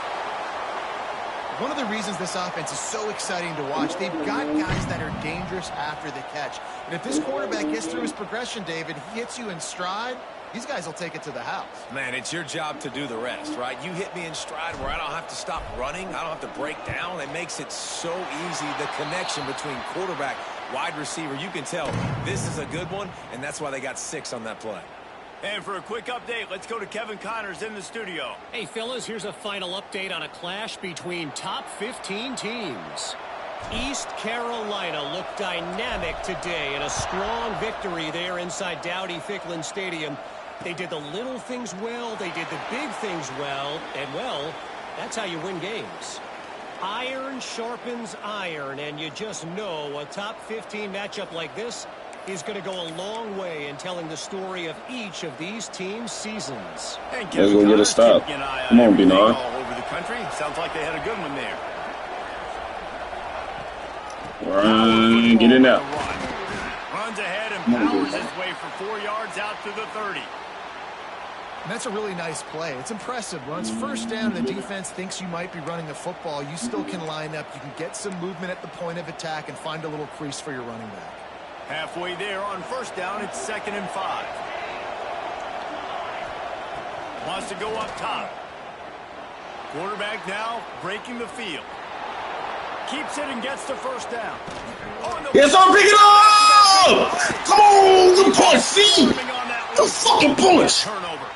One of the reasons reasons this offense is so exciting to watch. They've got guys that are dangerous after the catch. And if this quarterback gets through his progression, David, he hits you in stride, these guys will take it to the house. Man, it's your job to do the rest, right? You hit me in stride where I don't have to stop running. I don't have to break down. It makes it so easy, the connection between quarterback, wide receiver. You can tell this is a good one, and that's why they got 6 on that play. And for a quick update, let's go to Kevin Connors in the studio. Hey, fellas, here's a final update on a clash between top 15 teams. East Carolina looked dynamic today in a strong victory there inside Dowdy-Ficklin Stadium. They did the little things well, they did the big things well, and, well, that's how you win games. Iron sharpens iron, and you just know a top 15 matchup like this is going to go a long way in telling the story of each of these teams' seasons. Let's go get a stop. Come on, Bernard. All over the country. Sounds like they had a good one there. Run, get in there. Runs ahead and powers his way for 4 yards out to the 30. And that's a really nice play. It's impressive. Runs first down, the defense thinks you might be running the football. You still can line up. You can get some movement at the point of attack and find a little crease for your running back. Halfway there on first down, it's 2nd and 5. Wants to go up top. Quarterback now breaking the field. Keeps it and gets the first down. Yes, I'm picking up! Come on, the punch, see? The fucking punch! Turnover.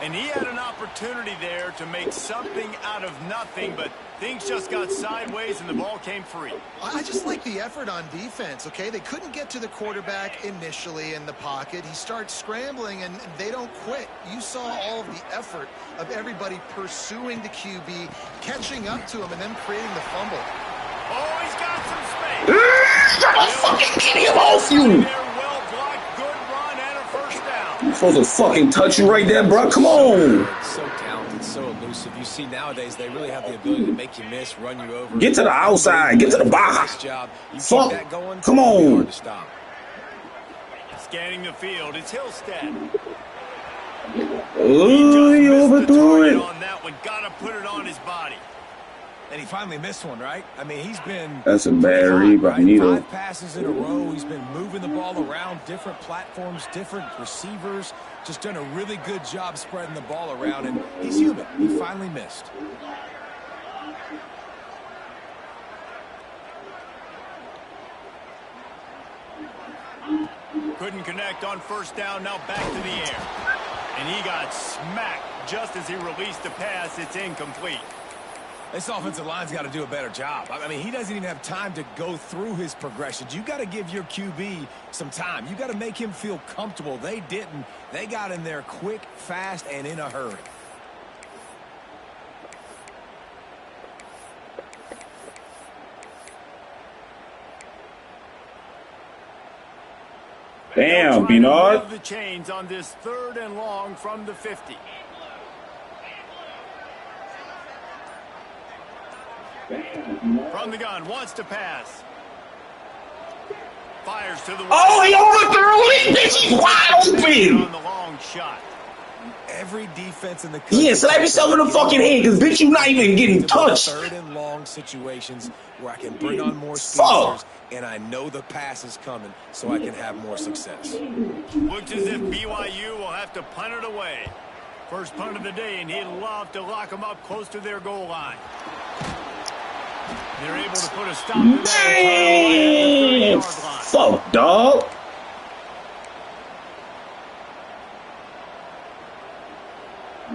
And he had an opportunity there to make something out of nothing, but things just got sideways and the ball came free. I just like the effort on defense, okay? They couldn't get to the quarterback initially in the pocket. He starts scrambling, and they don't quit. You saw all of the effort of everybody pursuing the QB, catching up to him, and then creating the fumble. Oh, he's got some space. Try to fucking get him off you! Well blocked, good run, and a first down. I'm supposed to fucking touch you right there, bro. Come on! So talented, so elusive. You see nowadays they really have the ability to make you miss, run you over. Get to the outside. Get to the box. Nice job. You Fuck. keep that going. Come on. Hard to stop. Scanning the field, it's Hillstead. Oh, he overthrew it. On that one, gotta put it on his body. And he finally missed one, right? I mean, he's been... That's a bad read by Nito. 5 passes in a row. He's been moving the ball around, different platforms, different receivers. Just done a really good job spreading the ball around, and he's human. He finally missed. Couldn't connect on first down, now back to the air. And he got smacked just as he released the pass. It's incomplete. This offensive line's got to do a better job. I mean, he doesn't even have time to go through his progressions. You got to give your QB some time. You got to make him feel comfortable. They didn't. They got in there quick, fast, and in a hurry. Damn, Bernard. The chains on this 3rd and long from the 50. From the gun, wants to pass. Fires to the Oh, he overthrew it! Bitch, he's wide open! On the long shot. Every defense in the country. Yeah, slap yourself in the fucking head, because bitch, you not even getting touched. 3rd and long situations where I can bring on more speedsters, and I know the pass is coming, so I can have more success. Looks as if BYU will have to punt it away. First punt of the day, and he'd love to lock them up close to their goal line. They're able to put a stop to that. Man, fuck, dog.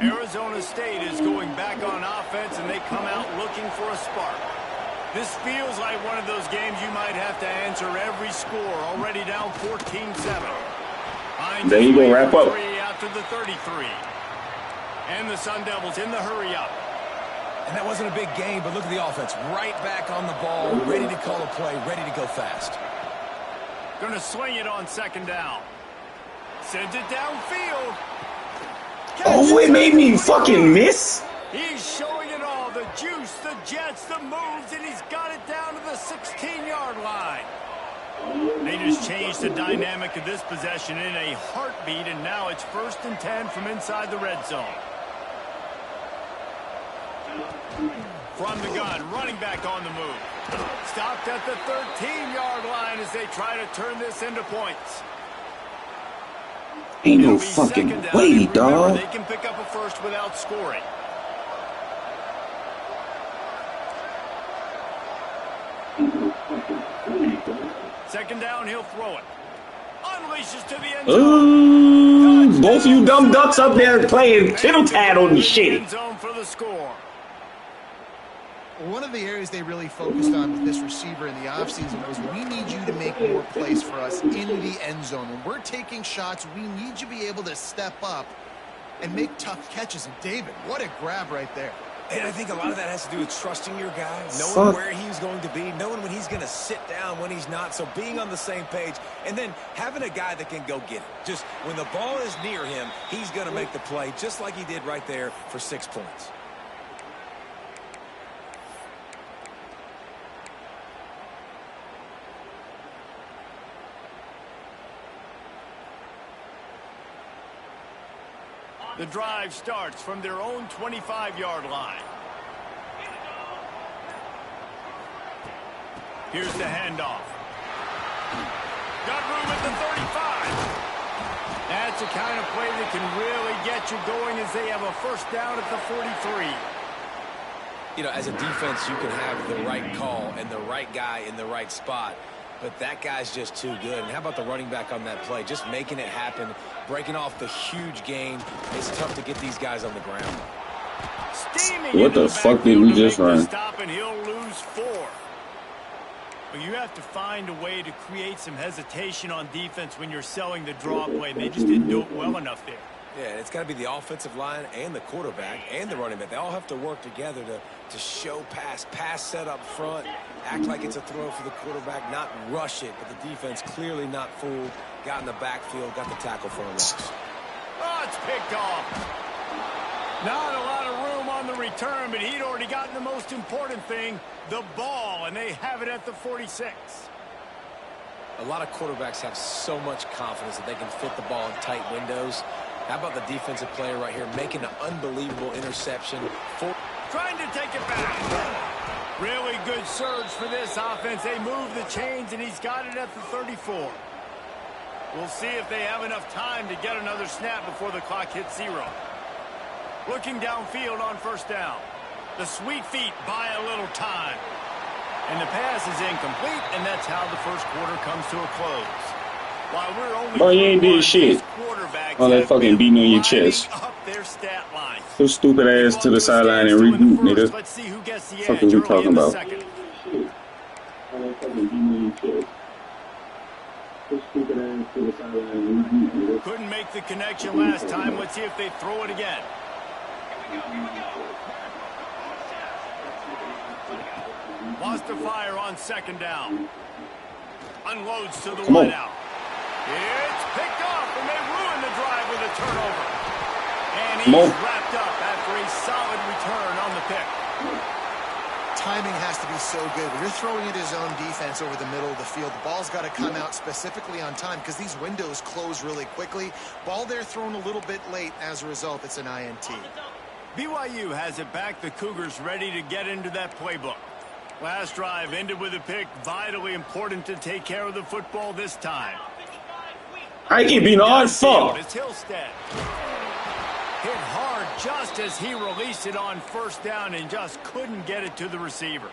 Arizona State is going back on offense, and they come out looking for a spark. This feels like one of those games you might have to answer every score. Already down 14-7. There you go, wrap up. After the 33. And the Sun Devils in the hurry up. And that wasn't a big game, but look at the offense. Right back on the ball, ready to call a play, ready to go fast. Going to swing it on 2nd down. Sends it downfield. Oh, it made me fucking miss. He's showing it all. The juice, the jets, the moves, and he's got it down to the 16-yard line. They just changed the dynamic of this possession in a heartbeat, and now it's 1st and 10 from inside the red zone. From the gun, running back on the move. Stopped at the 13-yard line as they try to turn this into points. Ain't no fucking way, dog. They can pick up a first without scoring. Second down, he'll throw it. Unleashes to the end zone. Both of you dumb ducks up there playing tittle-tattle and shit. End zone for the score. One of the areas they really focused on with this receiver in the offseason was we need you to make more plays for us in the end zone. When we're taking shots, we need you to be able to step up and make tough catches. And David, what a grab right there. And I think a lot of that has to do with trusting your guy, knowing where he's going to be, knowing when he's going to sit down, when he's not. So being on the same page, and then having a guy that can go get it. Just when the ball is near him, he's going to make the play, just like he did right there for 6 points. The drive starts from their own 25-yard line. Here's the handoff. Got room at the 35. That's the kind of play that can really get you going as they have a first down at the 43. You know, as a defense, you can have the right call and the right guy in the right spot. But that guy's just too good. And how about the running back on that play? Just making it happen, breaking off the huge gain. It's tough to get these guys on the ground. What the fuck did we just run? Stop and he'll lose 4. But you have to find a way to create some hesitation on defense when you're selling the draw play. They just didn't do it well enough there. Yeah, it's got to be the offensive line and the quarterback and the running back. They all have to work together to show pass set up front, act like it's a throw for the quarterback, not rush it. But the defense clearly not fooled, got in the backfield, got the tackle for a loss. Oh, it's picked off. Not a lot of room on the return, but he'd already gotten the most important thing, the ball, and they have it at the 46. A lot of quarterbacks have so much confidence that they can fit the ball in tight windows. How about the defensive player right here making an unbelievable interception? Trying to take it back. Really good surge for this offense. They move the chains, and he's got it at the 34. We'll see if they have enough time to get another snap before the clock hits 0. Looking downfield on first down. The sweet feet buy a little time. And the pass is incomplete, and that's how the first quarter comes to a close. While we're only bro, you ain't did shit. All that fucking beating on your chest. Go stupid ass to the sideline and reboot, nigga. Let's see who gets the Fuck are we talking about? Couldn't make the connection last time. Let's see if they throw it again. Wants to fire on second down. Unloads to the wideout. It's picked off, and they ruin the drive with a turnover. And he's wrapped up after a solid return on the pick. Timing has to be so good. When you're throwing at his own defense over the middle of the field, the ball's got to come out specifically on time because these windows close really quickly. Ball there thrown a little bit late. As a result, it's an INT. BYU has it back. The Cougars ready to get into that playbook. Last drive ended with a pick. Vitally important to take care of the football this time. I keep being on fuck. It's Hillstead. Hit hard just as he released it on first down and just couldn't get it to the receiver.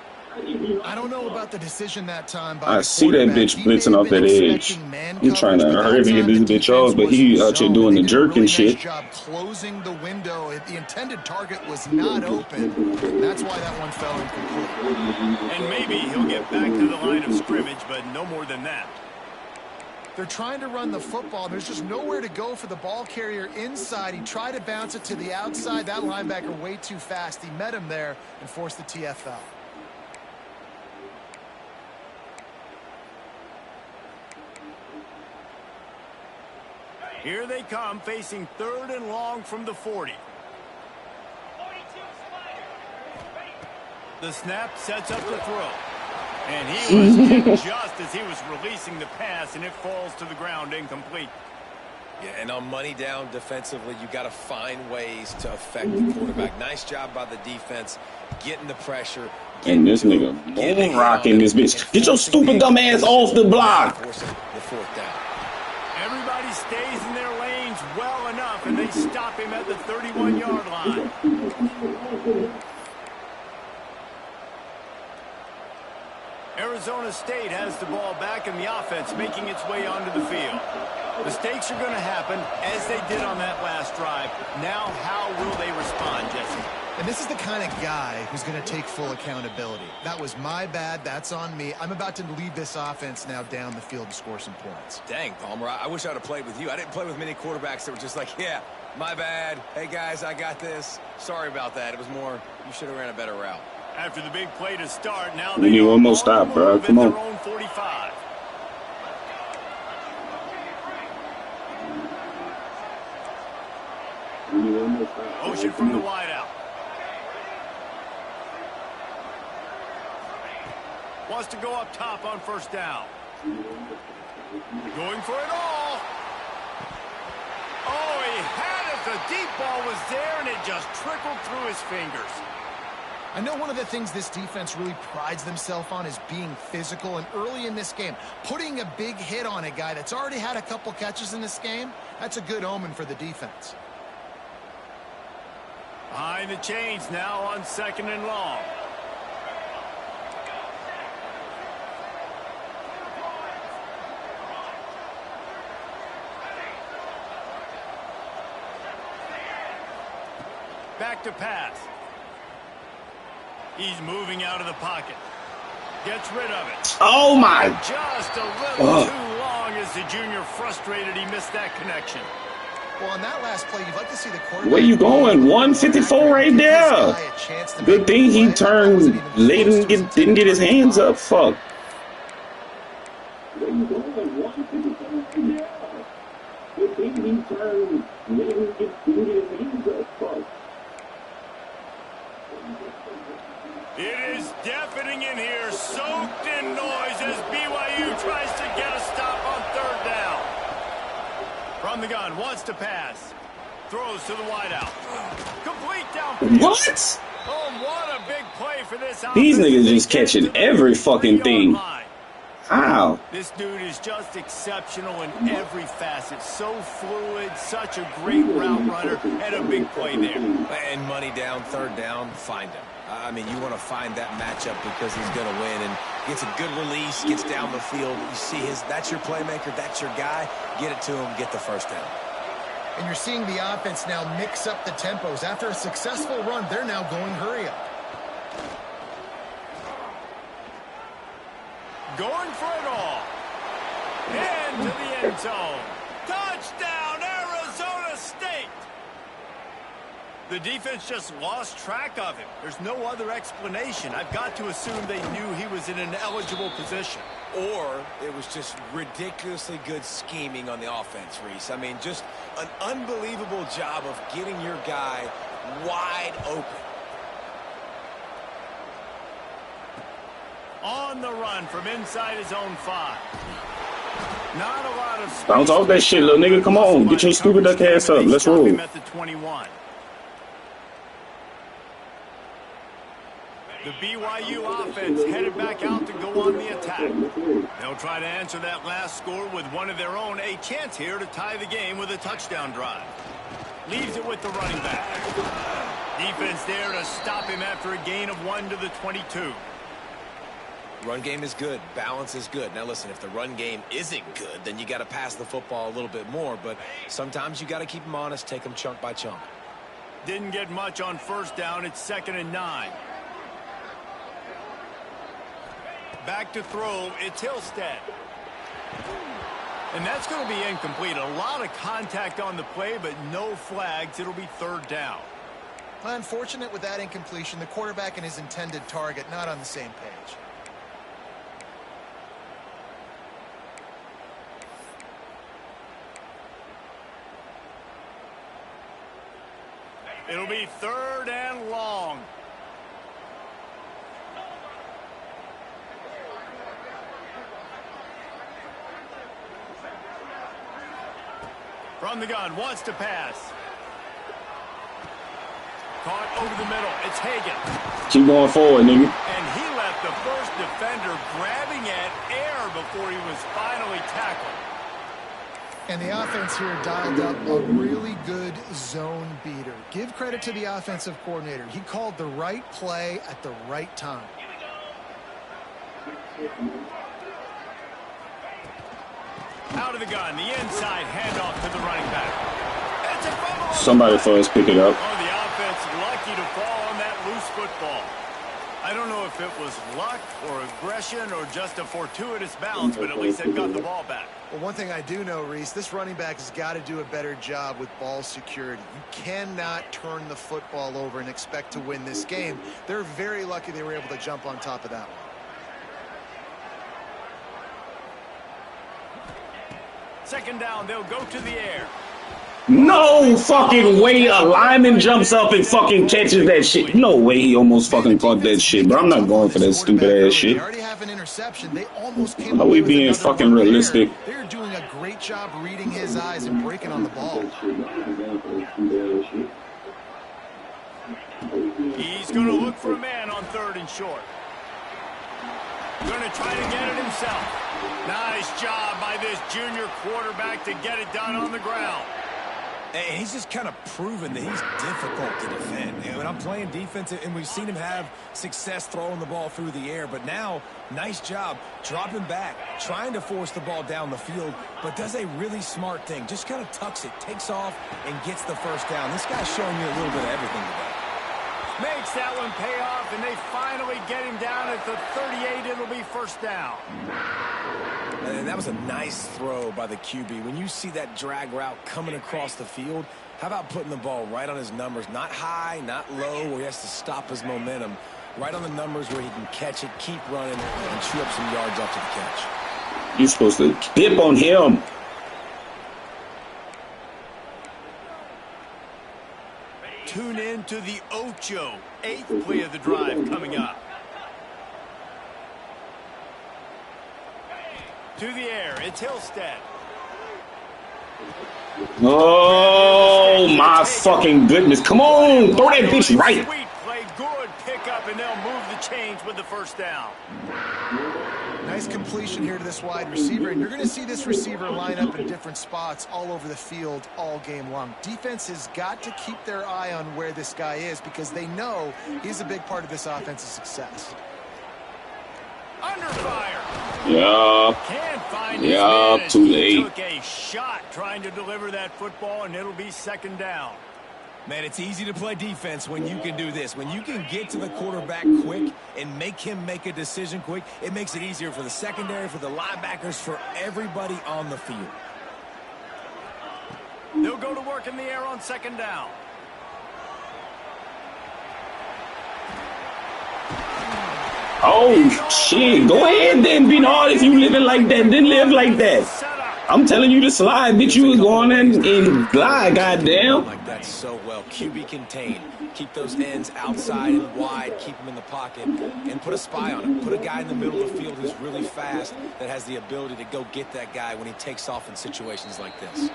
I don't know about the decision that time. I see that bitch blitzing off that edge. He's trying to hurry to get this bitch off, but he out here doing the jerk and shit. Job closing the window. The intended target was not open. That's why that one fell incomplete. And maybe he'll get back to the line of scrimmage, but no more than that. They're trying to run the football. There's just nowhere to go for the ball carrier inside. He tried to bounce it to the outside. That linebacker way too fast. He met him there and forced the TFL. Here they come, facing 3rd and long from the 40. The snap sets up the throw. And he was hit just as he was releasing the pass, and it falls to the ground incomplete. Yeah, and on money down defensively, you got to find ways to affect the quarterback. Nice job by the defense, getting the pressure. And this nigga bone rocking this bitch. Get your stupid dumb ass off the block. Forcing the fourth down. Everybody stays in their lanes well enough, and they stop him at the 31-yard line. Arizona State has the ball back in the offense, making its way onto the field. Mistakes are going to happen, as they did on that last drive. Now, how will they respond, Jesse? And this is the kind of guy who's going to take full accountability. That was my bad. That's on me. I'm about to lead this offense now down the field to score some points. Dang, Palmer, I wish I would have played with you. I didn't play with many quarterbacks that were just like, yeah, my bad. Hey, guys, I got this. Sorry about that. It was more, you should have ran a better route. After the big play to start, now We need one more stop, bro. Come on. their own 45. Motion from the wideout. Wants to go up top on first down. Going for it all. Oh, he had it. The deep ball was there, and it just trickled through his fingers. I know one of the things this defense really prides themselves on is being physical, and early in this game, putting a big hit on a guy that's already had a couple catches in this game, that's a good omen for the defense. Behind the chains now on 2nd and long. Back to pass. He's moving out of the pocket. Gets rid of it. Oh my. Just a little too long as the junior frustrated he missed that connection. Well, on that last play, you'd like to see the quarterback. Where you going? 154 right there. Good thing he turned late and didn't get his hands up. Fuck. Where you going? 154 right there. Good thing he turned late and didn't get his hands up. Fuck. It is deafening in here, soaked in noise as BYU tries to get a stop on 3rd down. From the gun, wants to pass. Throws to the wideout. Complete downfield. What? Oh, what a big play for this offense. These niggas just catching every fucking thing. How? This dude is just exceptional in every facet. So fluid, such a great route runner, and a big play there. And money down, 3rd down, find him. I mean, you want to find that matchup because he's going to win and gets a good release, gets down the field. You see that's your playmaker, that's your guy. Get it to him, get the 1st down. And you're seeing the offense now mix up the tempos. After a successful run, they're now going hurry up. Going for it all. Into the end zone. Touchdown, Arizona State. The defense just lost track of him. There's no other explanation. I've got to assume they knew he was in an eligible position. Or it was just ridiculously good scheming on the offense, Reese. I mean, just an unbelievable job of getting your guy wide open. On the run from inside his own 5. Not a lot of space. Bounce off that shit, little nigga. Come on. Get your stupid duck ass up. Let's roll. At the 21. The BYU offense headed back out to go on the attack. They'll try to answer that last score with one of their own. A chance here to tie the game with a touchdown drive. Leaves it with the running back. Defense there to stop him after a gain of 1 to the 22. Run game is good. Balance is good. Now, listen, if the run game isn't good, then you got to pass the football a little bit more. But sometimes you got to keep them honest, take them chunk by chunk. Didn't get much on 1st down. It's 2nd and 9. Back to throw. It's Hillstead. And that's going to be incomplete. A lot of contact on the play, but no flags. It'll be 3rd down. Unfortunate with that incompletion. The quarterback and his intended target not on the same page. It'll be 3rd and long. From the gun, wants to pass. Caught over the middle. It's Hagan. Keep going forward, nigga. And he left the first defender grabbing at air before he was finally tackled. And the offense here dialed up a really good zone beater. Give credit to the offensive coordinator. He called the right play at the right time. Out of the gun, the inside handoff to the running back. It's a fumble. Somebody first pick it up. Oh, the offense lucky to fall on that loose football. I don't know if it was luck or aggression or just a fortuitous bounce, but at least they got the ball back. Well, one thing I do know, Reese, this running back has got to do a better job with ball security. You cannot turn the football over and expect to win this game. They're very lucky they were able to jump on top of that one. Second down, they'll go to the air. No fucking way a lineman jumps up and fucking catches that shit. No way he almost fucking caught that shit, but I'm not going for that stupid ass shit. They already have an interception. They almost came Are we being fucking realistic? They're doing a great job reading his eyes and breaking on the ball. He's going to look for a man on 3rd and short. Going to try to get it himself. Nice job by this junior quarterback to get it done on the ground. And he's just kind of proven that he's difficult to defend. And when I'm playing defense, and we've seen him have success throwing the ball through the air, but now, nice job dropping back, trying to force the ball down the field, but does a really smart thing. Just kind of tucks it, takes off, and gets the first down. This guy's showing you a little bit of everything today. Makes that one pay off, and they finally get him down at the 38. It'll be first down. And that was a nice throw by the QB. When you see that drag route coming across the field, how about putting the ball right on his numbers? Not high, not low, where he has to stop his momentum. Right on the numbers where he can catch it, keep running, and chew up some yards after the catch. You're supposed to dip on him. Tune in to the Ocho. 8th play of the drive coming up. To the air, it's Hillstead. Oh my fucking goodness. Come on, throw that bitch right. Sweet play, good pickup, and they'll move the chains with the first down. Nice completion here to this wide receiver, and you're going to see this receiver line up in different spots all over the field all game long. Defense has got to keep their eye on where this guy is because they know he's a big part of this offense's success. Under fire. Yeah. Can't find Yeah, his too man. late. He took a shot trying to deliver that football, and it'll be second down. Man, it's easy to play defense when you can do this. When you can get to the quarterback quick and make him make a decision quick, it makes it easier for the secondary, for the linebackers, for everybody on the field. They'll go to work in the air on second down. Oh shit. Go ahead then, Bernard. If you living like that, then live like that. I'm telling you to slide, bitch. You was going in and glide, goddamn. Like that so well. QB contained. Keep those ends outside and wide. Keep them in the pocket. And put a spy on him. Put a guy in the middle of the field who's really fast that has the ability to go get that guy when he takes off in situations like this.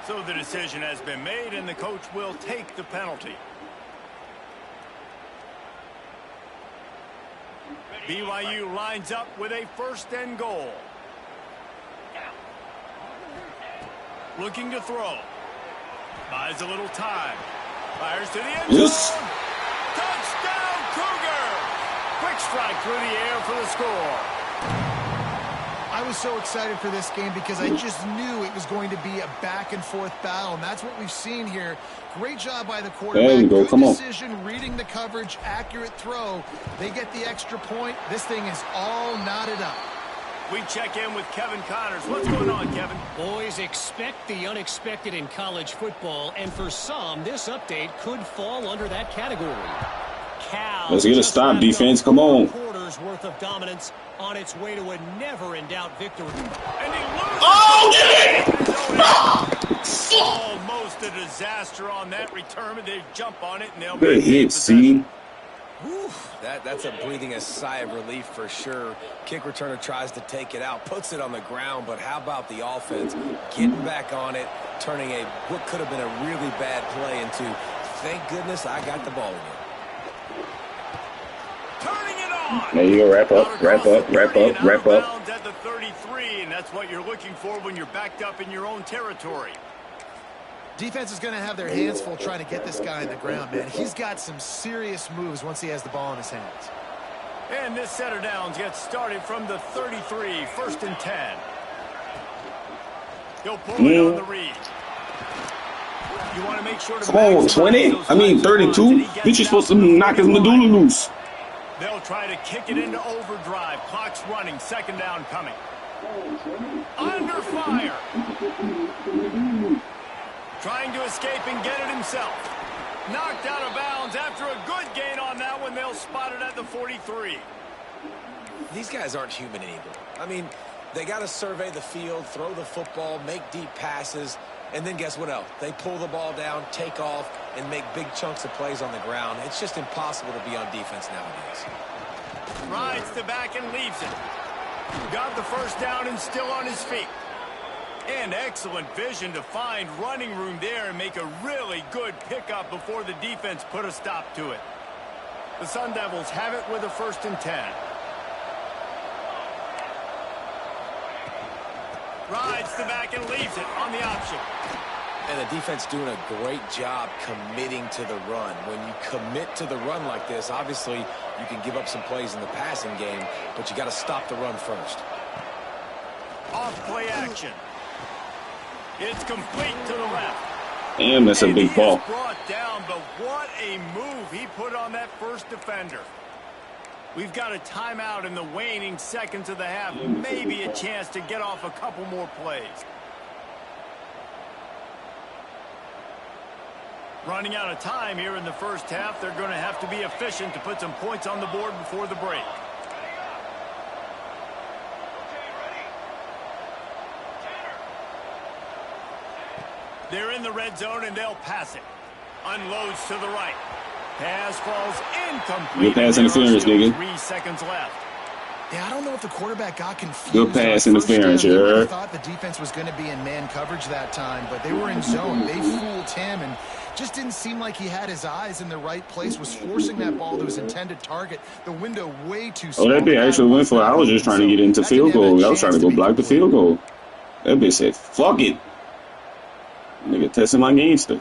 So the decision has been made, and the coach will take the penalty. BYU lines up with a 1st and goal. Looking to throw. Buys a little time. Fires to the end zone. Yes. Touchdown, Cougar! Quick strike through the air for the score. I was so excited for this game because I just knew it was going to be a back-and-forth battle, and that's what we've seen here. Great job by the quarterback. There you go. Good Come on. decision, reading the coverage, accurate throw. They get the extra point. This thing is all knotted up. We check in with Kevin Connors. What's going on, Kevin? Boys, expect the unexpected in college football, and for some, this update could fall under that category. Cal Let's get a stop, defense. Come on. Quarters worth of dominance on its way to a never-in-doubt victory. And he loses. Oh, Almost a disaster on that return. They jump on it, and they'll good make hit, possession. see? Whew, that's a breathing a sigh of relief for sure. Kick returner tries to take it out, puts it on the ground, but how about the offense getting back on it, turning what could have been a really bad play into, thank goodness I got the ball again. Turning it on. There you go. Wrap up, wrap up, wrap up, wrap up. At the 33, and that's what you're looking for when you're backed up in your own territory. Defense is going to have their hands full trying to get this guy on the ground, man. He's got some serious moves once he has the ball in his hands. And this set of downs gets started from the 33, 1st and 10. He'll pull it on the read. You want to make sure to come on, 20? I mean, 32? Bitch, you're supposed to knock his medulla loose. They'll try to kick it into overdrive. Clock's running. 2nd down coming. Under fire. Trying to escape and get it himself. Knocked out of bounds after a good gain on that one. They'll spot it at the 43. These guys aren't human anymore. I mean, they got to survey the field, throw the football, make deep passes, and then guess what else? They pull the ball down, take off, and make big chunks of plays on the ground. It's just impossible to be on defense nowadays. Rides the back and leaves it. Got the 1st down and still on his feet. And excellent vision to find running room there and make a really good pickup before the defense put a stop to it. The Sun Devils have it with a 1st and 10. Rides the back and leaves it on the option. And the defense doing a great job committing to the run. When you commit to the run like this, obviously you can give up some plays in the passing game, but you got to stop the run first. Off play action. It's complete to the left. Damn, that's a big ball. Brought down, but what a move he put on that first defender. We've got a timeout in the waning seconds of the half. Maybe a chance to get off a couple more plays. Running out of time here in the 1st half. They're going to have to be efficient to put some points on the board before the break. They're in the red zone, and they'll pass it. Unloads to the right. Pass falls incomplete. Good pass interference, nigga. 3 seconds left. Yeah, I don't know if the quarterback got confused. Good pass interference, I thought the defense was going to be in man coverage that time, but they were in zone. They fooled him and just didn't seem like he had his eyes in the right place, was forcing that ball to his intended target. The window way too small. Oh, that bitch actually went for it. I was just trying to get into field goal. I was trying to go block the field goal. That bitch said, fuck it. Nigga testing my gangster.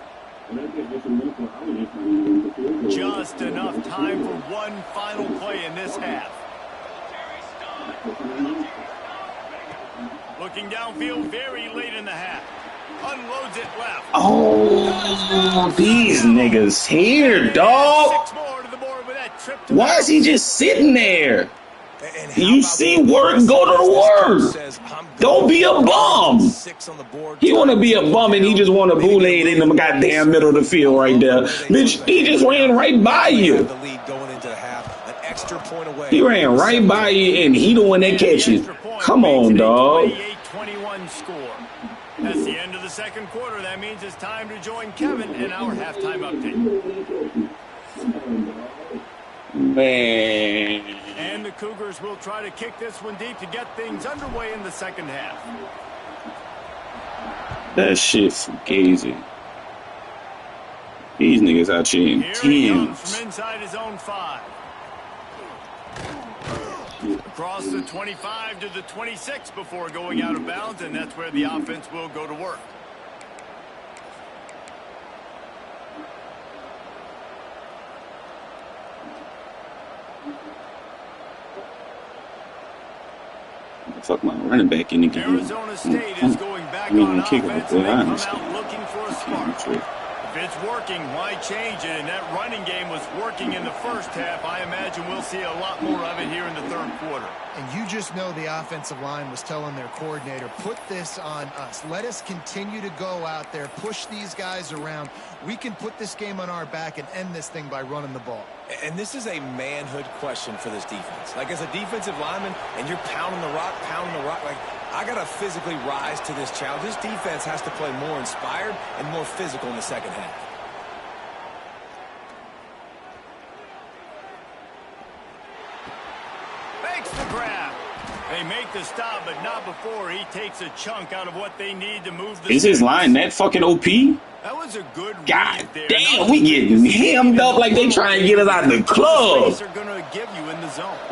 Just enough time for one final play in this half. Looking downfield very late in the half. Unloads it left. Oh, these niggas here, dog. 6 more to the board with that trip to Why is he just sitting there? You see work, go to the work. Don't be a bum. He want to be a bum and he just want to bully it in the goddamn middle of the field right there. Bitch, he just ran right by you. He ran right by you and he the one that catches. Come on, dog. 28-21 score. That's the end of the 2nd quarter. That means it's time to join Kevin in our halftime update. Man. And the Cougars will try to kick this one deep to get things underway in the 2nd half. That shit's fugazi. These niggas out here in teams. From inside his own 5. Across the 25 to the 26 before going out of bounds, and that's where the offense will go to work. Fuck my running back in the game. Arizona State is going back on offense, and they come out looking for a spark. If it's working, why change it? And that running game was working in the 1st half. I imagine we'll see a lot more of it here in the 3rd quarter. And you just know the offensive line was telling their coordinator, put this on us. Let us continue to go out there, push these guys around. We can put this game on our back and end this thing by running the ball. And this is a manhood question for this defense. Like, as a defensive lineman, and you're pounding the rock, like, I got to physically rise to this challenge. This defense has to play more inspired and more physical in the 2nd half. makes the grab. They make the stop, but not before he takes a chunk out of what they need to move the Is his line that fucking OP? That was a good God there. damn, we getting hammed up like they trying to get us out of the club.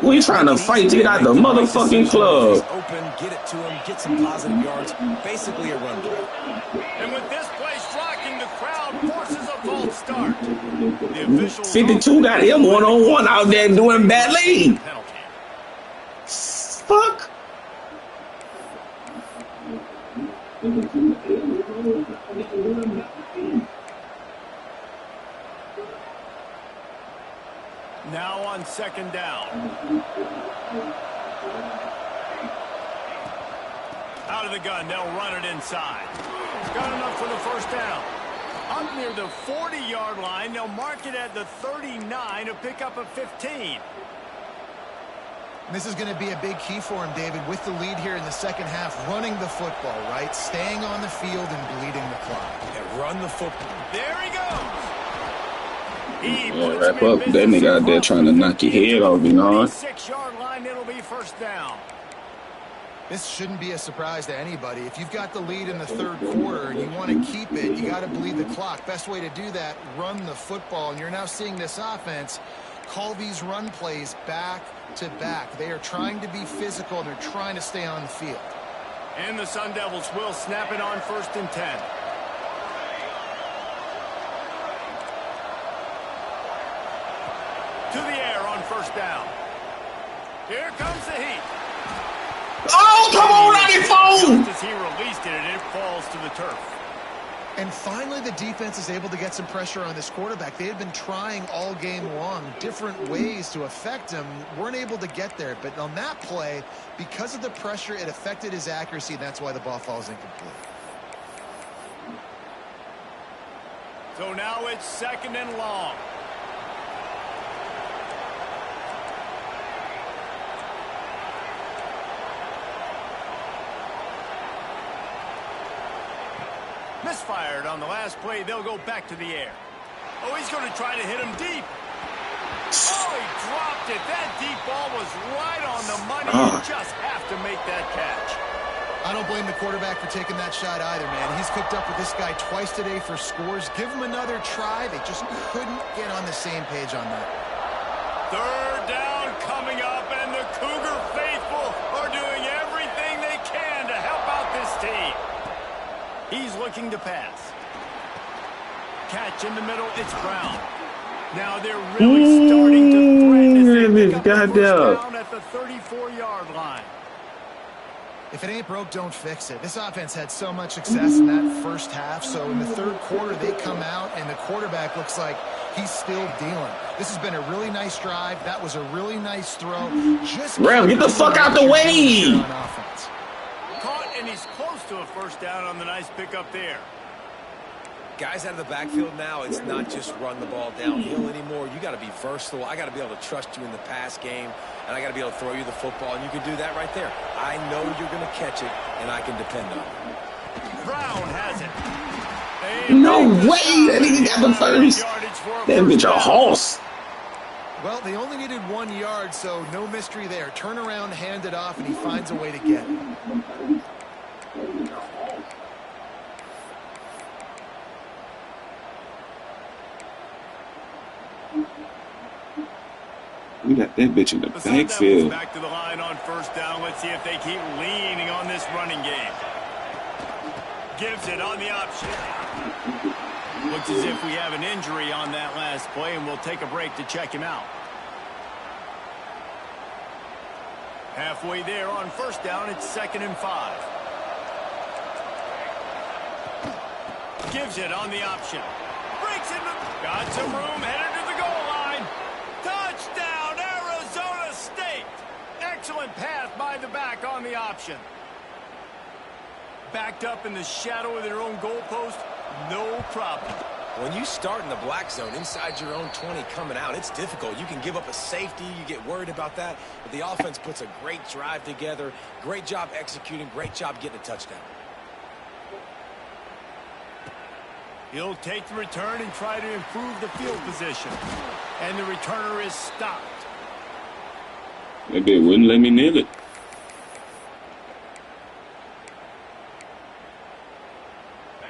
We trying to fight to get out the motherfucking club. Open, get it to him, get some positive yards. Basically a run play. And with this place rocking, the crowd forces a false start. The officials 52 got him one-on-one out there doing badly. Fuck. Now on second down. Out of the gun, they'll run it inside. Got enough for the first down. Up near the 40-yard line, they'll mark it at the 39 to pick up a 15. This is going to be a big key for him, David, with the lead here in the second half, running the football, right? Staying on the field and bleeding the clock. Yeah, run the football. There he goes. Yeah, wrap up. That nigga out there trying to knock your head off, you know. 6-yard line, it'll be first down. This shouldn't be a surprise to anybody. If you've got the lead in the third quarter and you want to keep it, you got to bleed the clock. Best way to do that, run the football. And you're now seeing this offense call these run plays back to back. They are trying to be physical, and they're trying to stay on the field. And the Sun Devils will snap it on 1st and 10. To the air on first down. Here comes the heat. Oh, come on, 94! Just as he released it, and it falls to the turf. And finally, the defense is able to get some pressure on this quarterback. They had been trying all game long different ways to affect him. Weren't able to get there. But on that play, because of the pressure, it affected his accuracy, and that's why the ball falls incomplete. So now it's second and long. Misfired on the last play. They'll go back to the air. Oh, he's going to try to hit him deep. Oh, he dropped it. That deep ball was right on the money. You just have to make that catch. I don't blame the quarterback for taking that shot either, man. He's cooked up with this guy twice today for scores. Give him another try. They just couldn't get on the same page on that. Third down coming up, and the Cougar faithful are doing everything they can to help out this team. He's looking to pass. Catch in the middle. It's Brown. Now they're really starting to threaten as they pick up the first down at the 34-yard line. If it ain't broke, don't fix it. This offense had so much success in that first half, so in the third quarter they come out and the quarterback looks like he's still dealing. This has been a really nice drive. That was a really nice throw. Just Brown, get the fuck out the way! Caught, and he's close to a first down on the nice pickup there. Guys out of the backfield now, it's not just run the ball downhill anymore. You got to be versatile. I got to be able to trust you in the pass game, and I got to be able to throw you the football, and you can do that right there. I know you're going to catch it, and I can depend on it. Brown has it. No way! That nigga got the first. That bitch a horse. Well, they only needed 1 yard, so no mystery there. Turn around, hand it off, and he finds a way to get it. We got that bitch in the backfield. Back to the line on first down. Let's see if they keep leaning on this running game. Gives it on the option. Looks as if we have an injury on that last play, and we'll take a break to check him out. Halfway there on first down, it's 2nd and 5. Gives it on the option. Breaks it. Got some room, headed to the goal line. Touchdown, Arizona State. Excellent pass by the back on the option. Backed up in the shadow of their own goalpost, no problem. When you start in the black zone inside your own 20 coming out, it's difficult. You can give up a safety. You get worried about that. But the offense puts a great drive together. Great job executing. Great job getting a touchdown. He'll take the return and try to improve the field position. And the returner is stopped. That bitch wouldn't let me nail it.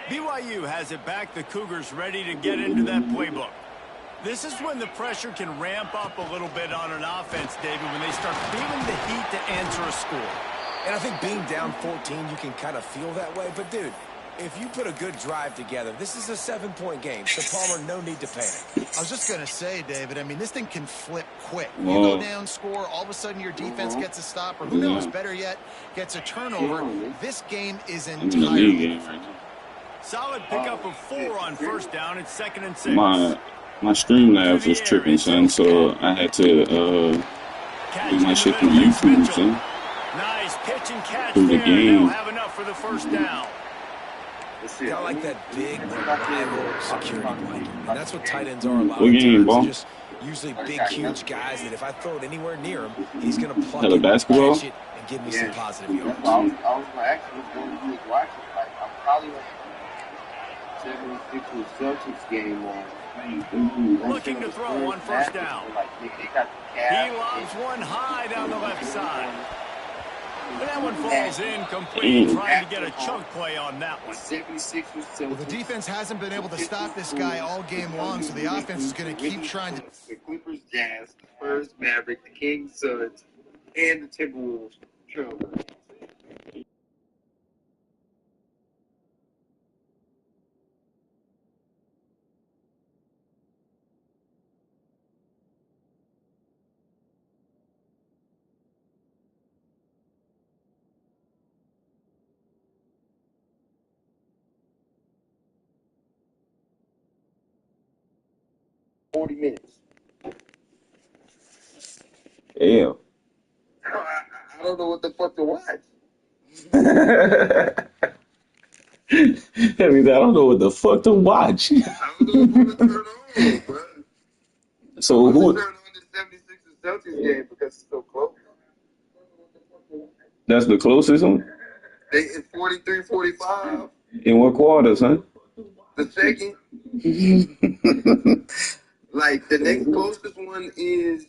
BYU has it back. The Cougars ready to get into that playbook. This is when the pressure can ramp up a little bit on an offense, David, when they start feeling the heat to answer a score. And I think being down 14, you can kind of feel that way. But, dude, if you put a good drive together, this is a 7-point game. So, Palmer, no need to panic. I was just going to say, David, I mean, this thing can flip quick. You go down, score, all of a sudden your defense gets a stop, or who knows, better yet, gets a turnover. This game is entirely solid pickup of 4 on first down. It's 2nd and 6. My Streamlabs was tripping, son, so I had to do my shit through YouTube, son. Nice pitch and catch through the there. game. They'll have enough for the first down. Kind of like that big, reliable security blanket. And that's what tight ends are a lot What of game, times. ball? Just usually big, huge guys that if I throw it anywhere near him, he's going to plug Hella it, basketball? catch it, and give me some positive yards. I was going to ask you what you was watching. Like, I'm probably watching 76 Celtics game on. Looking to throw on first down. He lobs one high down the left side. And that one falls incomplete, trying to get a chunk play on that one. Well, the defense hasn't been able to stop this guy all game long, so the offense is going to keep trying to. The Clippers, Jazz, the Spurs, Maverick, the Kings, Suns, and the Timberwolves. Trailblazers. Minutes. Damn. I don't know what the fuck to watch. That means I don't know what the fuck to watch. I don't know what to turn on, bro. So who? Turn on the 76ers Celtics game because it's so close. That's the closest one? It's 43-45. In what quarters, huh? The second. Like, the next closest one is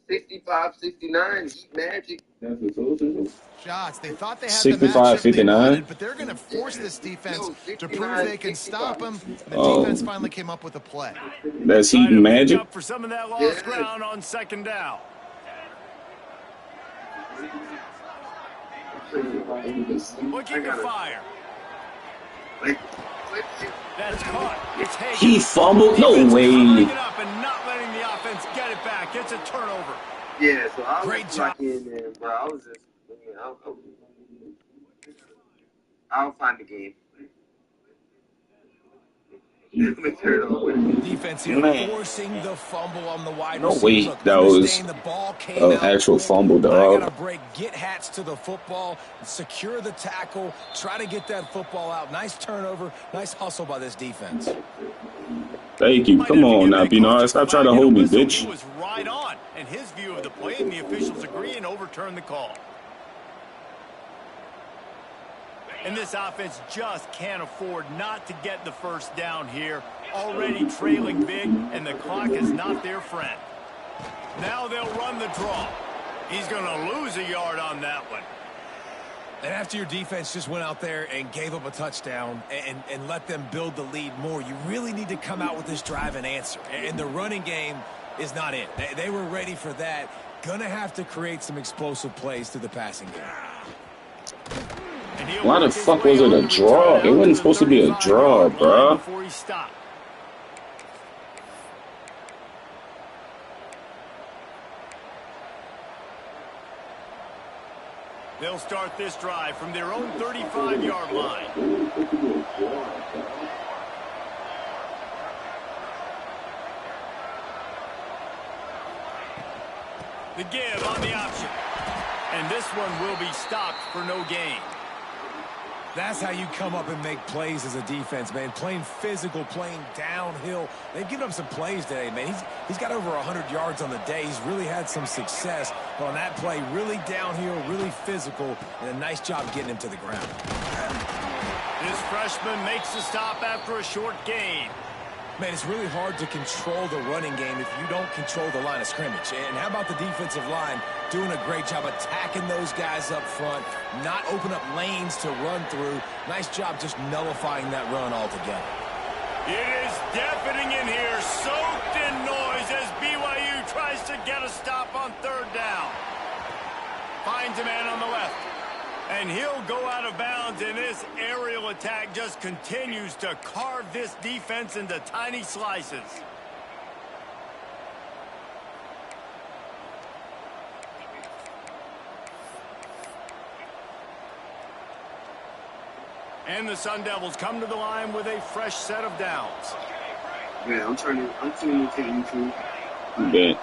65-69, Heat Magic. That's the closest one. Shots. They thought they had 65, the matchup they 59? wanted, but they're going to force this defense to prove they can stop them. The defense finally came up with a play. That's Heat and Magic? Up for some of that lost ground on 2nd down. Looking to fire. That's caught. It's Hagan. He fumbled? No way. It up and not letting the offense get it back. It's a turnover. Yeah, so I was Great job. in there, bro. I was just, I'll find the game. Defense here forcing the fumble on the wide No receiver. way. Look, That was understand the ball came out actual quick. fumble, But I dog. gotta break. Get hats to the football. Secure the tackle. Try to get that football out. Nice turnover. Nice hustle by this defense. Thank you. Come on now, Bernard. Stop trying to hold me, bitch. He was right on in his view of the play, and the officials agree and overturn the call. And this offense just can't afford not to get the first down here. Already trailing big, and the clock is not their friend. Now they'll run the draw. He's going to lose a yard on that one. And after your defense just went out there and gave up a touchdown and let them build the lead more, you really need to come out with this drive and answer. And the running game is not it. They were ready for that. Gonna have to create some explosive plays through the passing game. Why the fuck was it a draw? It wasn't supposed to be a draw, bro. Before he stopped. They'll start this drive from their own 35-yard line. The give on the option. And this one will be stopped for no gain. That's how you come up and make plays as a defense, man. Playing physical, playing downhill. They've given up some plays today, man. He's got over 100 yards on the day. He's really had some success. But on that play, really downhill, really physical, and a nice job getting him to the ground. This freshman makes the stop after a short gain. Man, it's really hard to control the running game if you don't control the line of scrimmage. And how about the defensive line doing a great job attacking those guys up front, not open up lanes to run through. Nice job just nullifying that run altogether. It is deafening in here, soaked in noise as BYU tries to get a stop on third down. Finds a man on the left. And he'll go out of bounds, and this aerial attack just continues to carve this defense into tiny slices. And the Sun Devils come to the line with a fresh set of downs. Yeah, I'm tuning into YouTube. Bet.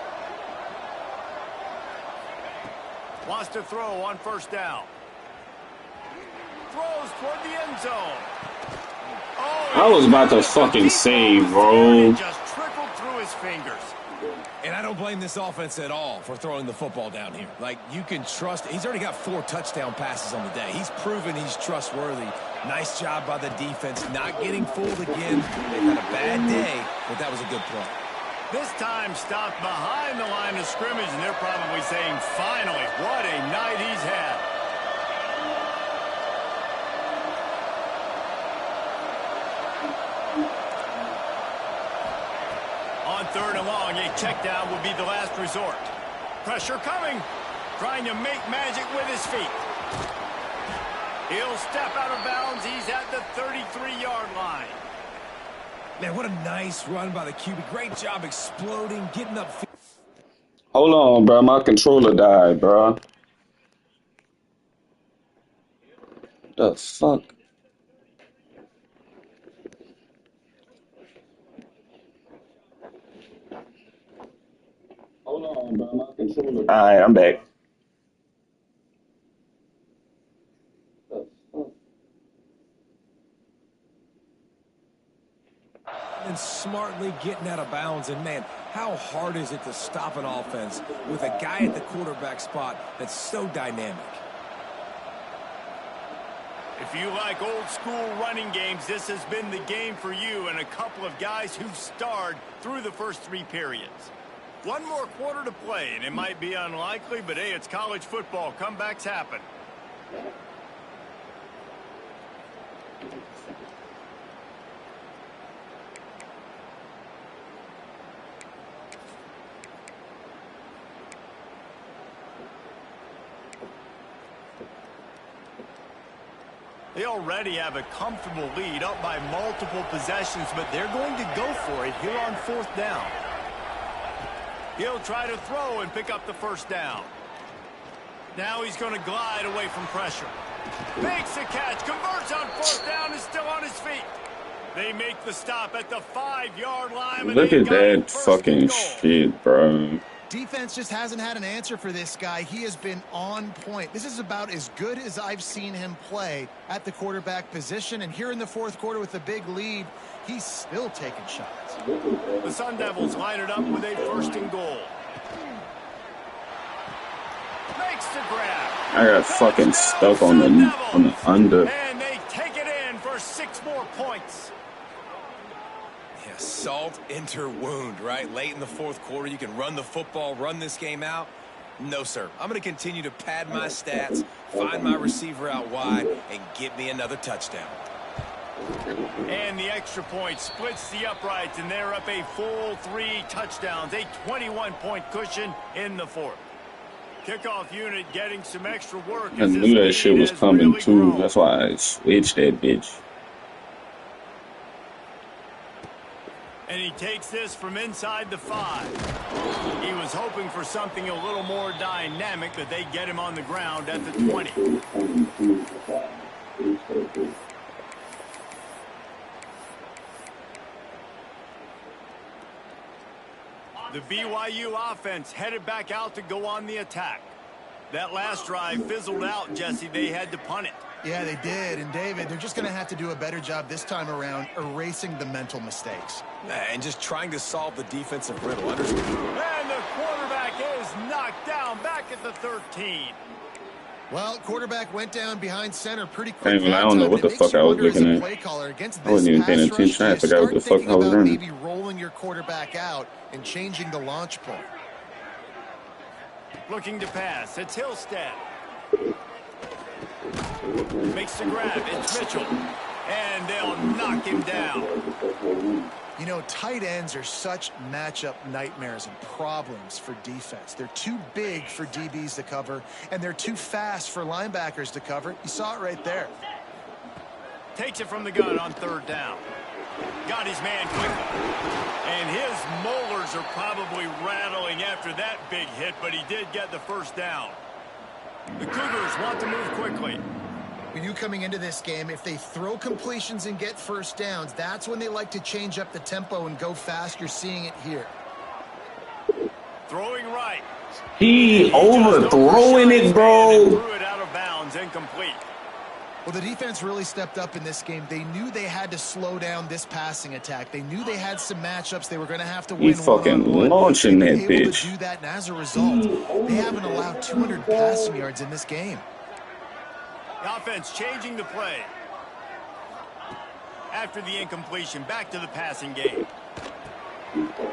Wants to throw on first down. Throws toward the end zone. Oh, I was about to fucking save, bro. Just trickled through his fingers. And I don't blame this offense at all for throwing the football down here. Like, you can trust. He's already got 4 touchdown passes on the day. He's proven he's trustworthy. Nice job by the defense, not getting fooled again. They've had a bad day, but that was a good play. This time stopped behind the line of scrimmage, and they're probably saying, finally, what a night he's had. On third and long, a check down would be the last resort. Pressure coming, trying to make magic with his feet. He'll step out of bounds. He's at the 33-yard line. Man, what a nice run by the QB. Great job exploding, getting up. Hold on, bro. My controller died, bro. The fuck? Hold on, bro. My controller. Alright, I'm back. And smartly getting out of bounds. And, man, how hard is it to stop an offense with a guy at the quarterback spot that's so dynamic? If you like old-school running games, this has been the game for you and a couple of guys who've starred through the first 3 periods. One more quarter to play, and it might be unlikely, but, hey, it's college football. Comebacks happen. They already have a comfortable lead, up by multiple possessions, but they're going to go for it here on fourth down. He'll try to throw and pick up the first down. Now he's going to glide away from pressure. Makes a catch, converts on fourth down, is still on his feet. They make the stop at the 5-yard line. Look at that fucking shit, bro. Defense just hasn't had an answer for this guy. He has been on point. This is about as good as I've seen him play at the quarterback position. And here in the fourth quarter with a big lead, he's still taking shots. The Sun Devils line it up with a first and goal. Makes the grab. I got fucking stuck on the under. And they take it in for 6 more points. Yeah, salt enter wound, right? Late in the fourth quarter, you can run the football, run this game out. No, sir. I'm going to continue to pad my stats, find my receiver out wide, and get me another touchdown. And the extra point splits the uprights, and they're up a full 3 touchdowns, a 21-point cushion in the fourth. Kickoff unit getting some extra work. I knew that shit was coming too. That's why I switched that bitch. And he takes this from inside the 5. He was hoping for something a little more dynamic, but they get him on the ground at the 20. The BYU offense headed back out to go on the attack. That last drive fizzled out, Jesse. They had to punt it. Yeah, they did. And, David, they're just going to have to do a better job this time around erasing the mental mistakes. And just trying to solve the defensive riddle. Understand? And the quarterback is knocked down back at the 13. Well, quarterback went down behind center pretty I quick. ain't gonna lie, I don't know what the fuck I was looking at. I wasn't even paying attention. I forgot what the fuck I was running. Maybe rolling your quarterback out and changing the launch point. Looking to pass. It's Hillstead. Makes the grab. It's Mitchell. And they'll knock him down. You know, tight ends are such matchup nightmares and problems for defense. They're too big for DBs to cover, and they're too fast for linebackers to cover. You saw it right there. Takes it from the gun on 3rd down. Got his man quickly. And his molars are probably rattling after that big hit, but he did get the 1st down. The Cougars want to move quickly. We knew coming into this game, if they throw completions and get 1st downs, that's when they like to change up the tempo and go fast. You're seeing it here. Throwing right. He overthrowing it, bro. Threw it out of bounds, incomplete. Well, the defense really stepped up in this game. They knew they had to slow down this passing attack. They knew they had some matchups they were going to have to win. He's fucking launching that bitch. Able to do that, and as a result, they haven't allowed 200 passing yards in this game. The offense changing the play. After the incompletion, back to the passing game.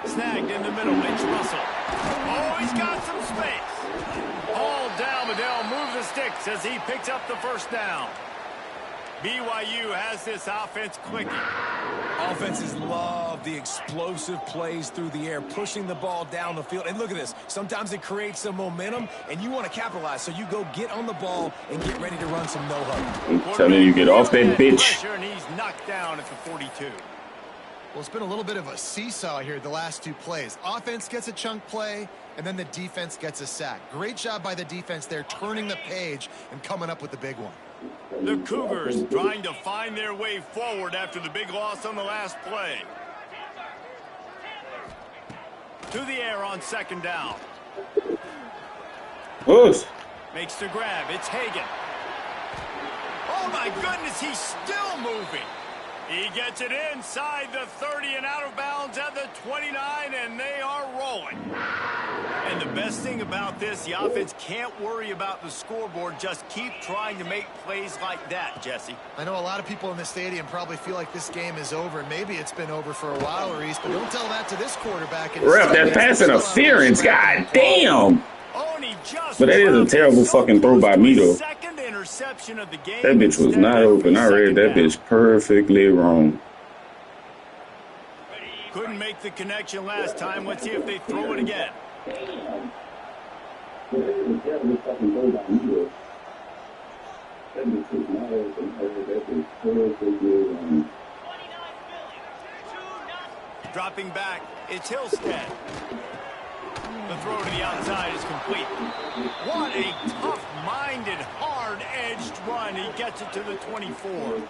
Snagged in the middle. It's Russell. Oh, he's got some space. All down, but they'll move the sticks as he picks up the 1st down. BYU has this offense clicking. Offenses love the explosive plays through the air, pushing the ball down the field. And look at this. Sometimes it creates some momentum, and you want to capitalize. So you go get on the ball and get ready to run some no-huddle. I'm telling you, get off that bitch. And he's knocked down at the 42. Well, it's been a little bit of a seesaw here the last 2 plays. Offense gets a chunk play, and then the defense gets a sack. Great job by the defense there, turning the page and coming up with the big one. The Cougars trying to find their way forward after the big loss on the last play. To the air on 2nd down. Whoosh. Makes the grab. It's Hagan. Oh, my goodness, he's still moving. He gets it inside the 30 and out of bounds at the 29, and they are rolling. And the best thing about this, the offense can't worry about the scoreboard. Just keep trying to make plays like that, Jesse. I know a lot of people in the stadium probably feel like this game is over. Maybe it's been over for a while, Reese, but don't tell that to this quarterback. Ref, that pass interference, god damn. But that is a terrible fucking throw by me, though. That bitch was not open. I read that bitch perfectly wrong. Couldn't make the connection last time. Let's see if they throw it again. Dropping back, it's Hillstead. The throw to the outside is complete. What a tough-minded, hard-edged run. He gets it to the 24.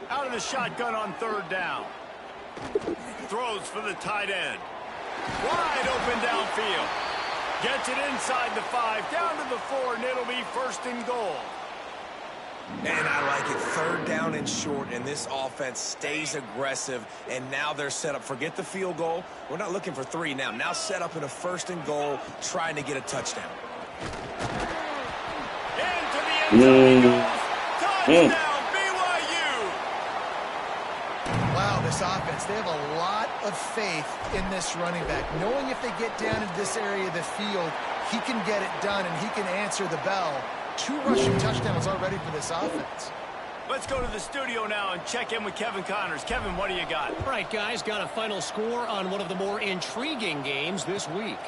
Out of the shotgun on 3rd down. Throws for the tight end. Wide open downfield. Gets it inside the 5, down to the 4, and it'll be 1st and goal. And I like it. 3rd down and short, and this offense stays aggressive, and now they're set up. Forget the field goal. We're not looking for 3 now. Now set up in a 1st and goal, trying to get a touchdown. Into the end zone he goes. Touchdown, BYU. Wow, this offense, they have a lot of faith in this running back. Knowing if they get down into this area of the field, he can get it done, and he can answer the bell. 2 rushing touchdowns already for this offense. Let's go to the studio now and check in with Kevin Connors. Kevin, what do you got? All right, guys, got a final score on one of the more intriguing games this week.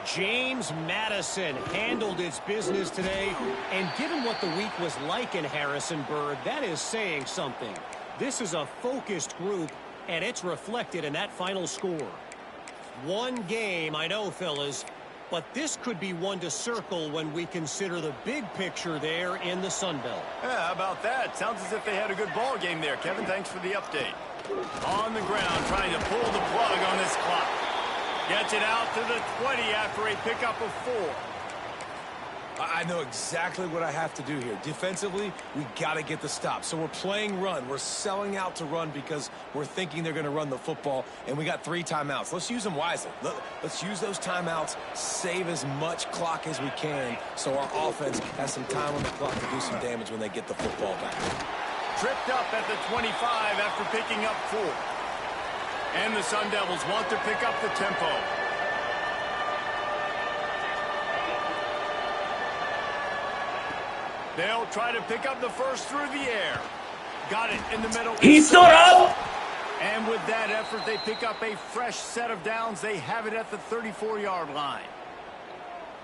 James Madison handled its business today, and given what the week was like in Harrisonburg, that is saying something. This is a focused group, and it's reflected in that final score. One game, I know, fellas, but this could be one to circle when we consider the big picture there in the Sun Belt. Yeah, how about that? Sounds as if they had a good ball game there. Kevin, thanks for the update. On the ground, trying to pull the plug on this clock. Gets it out to the 20 after a pickup of 4. I know exactly what I have to do here. Defensively, we got to get the stop. So we're playing run. We're selling out to run because we're thinking they're going to run the football, and we got 3 timeouts. Let's use them wisely. Let's use those timeouts, save as much clock as we can so our offense has some time on the clock to do some damage when they get the football back. Tripped up at the 25 after picking up 4. And the Sun Devils want to pick up the tempo. They'll try to pick up the first through the air. Got it in the middle. He stood up. And with that effort, they pick up a fresh set of downs. They have it at the 34-yard line.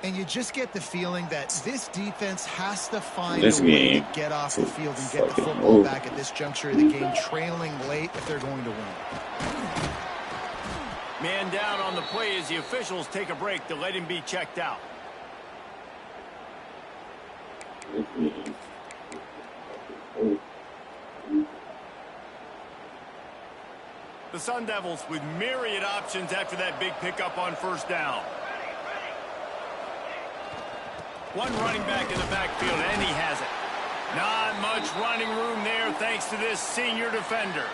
And you just get the feeling that this defense has to find a way to get off the field and get the football back at this juncture of the game, trailing late if they're going to win. Man down on the play as the officials take a break to let him be checked out. The Sun Devils with myriad options after that big pickup on first down. One running back in the backfield, and he has it. Not much running room there thanks to this senior defender.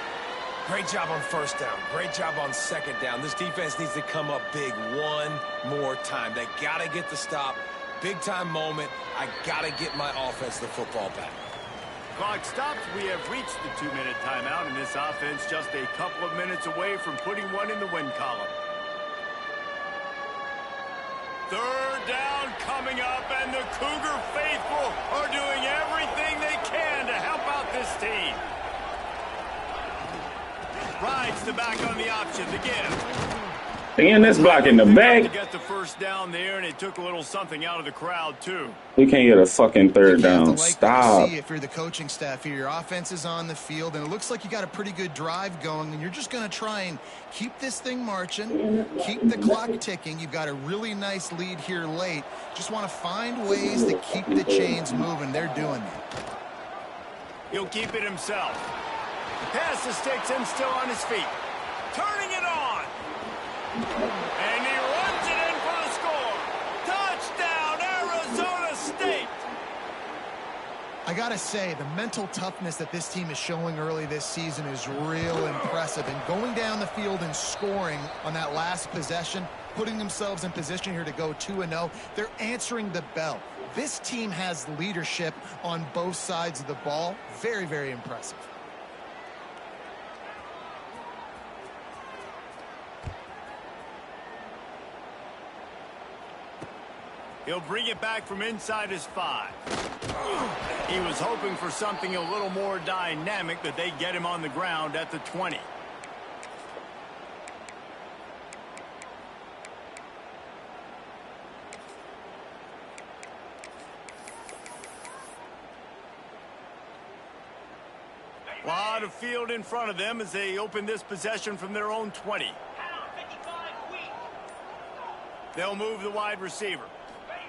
Great job on first down. Great job on second down. This defense needs to come up big one more time. They got to get the stop. Big-time moment. I got to get my offense the football back. Clock stops. We have reached the 2-minute timeout, and this offense just a couple of minutes away from putting one in the win column. Third down coming up, and the Cougar faithful are doing everything they can to help out this team. Rides the back on the option to give. Damn, that's blocking the back. To get the first down there, and it took a little something out of the crowd too. We can't get a fucking third down. Stop. If you're the coaching staff here, your offense is on the field, and it looks like you got a pretty good drive going, and you're just going to try and keep this thing marching, keep the clock ticking. You've got a really nice lead here late. Just want to find ways to keep the chains moving. They're doing that. He'll keep it himself. Pass the sticks and still on his feet. Turning it on. And he runs it in for the score. Touchdown, Arizona State. I got to say, the mental toughness that this team is showing early this season is real impressive. And going down the field and scoring on that last possession, putting themselves in position here to go 2-0, they're answering the bell. This team has leadership on both sides of the ball. Very, very impressive. He'll bring it back from inside his 5. He was hoping for something a little more dynamic, but they get him on the ground at the 20. A lot of field in front of them as they open this possession from their own 20. They'll move the wide receiver.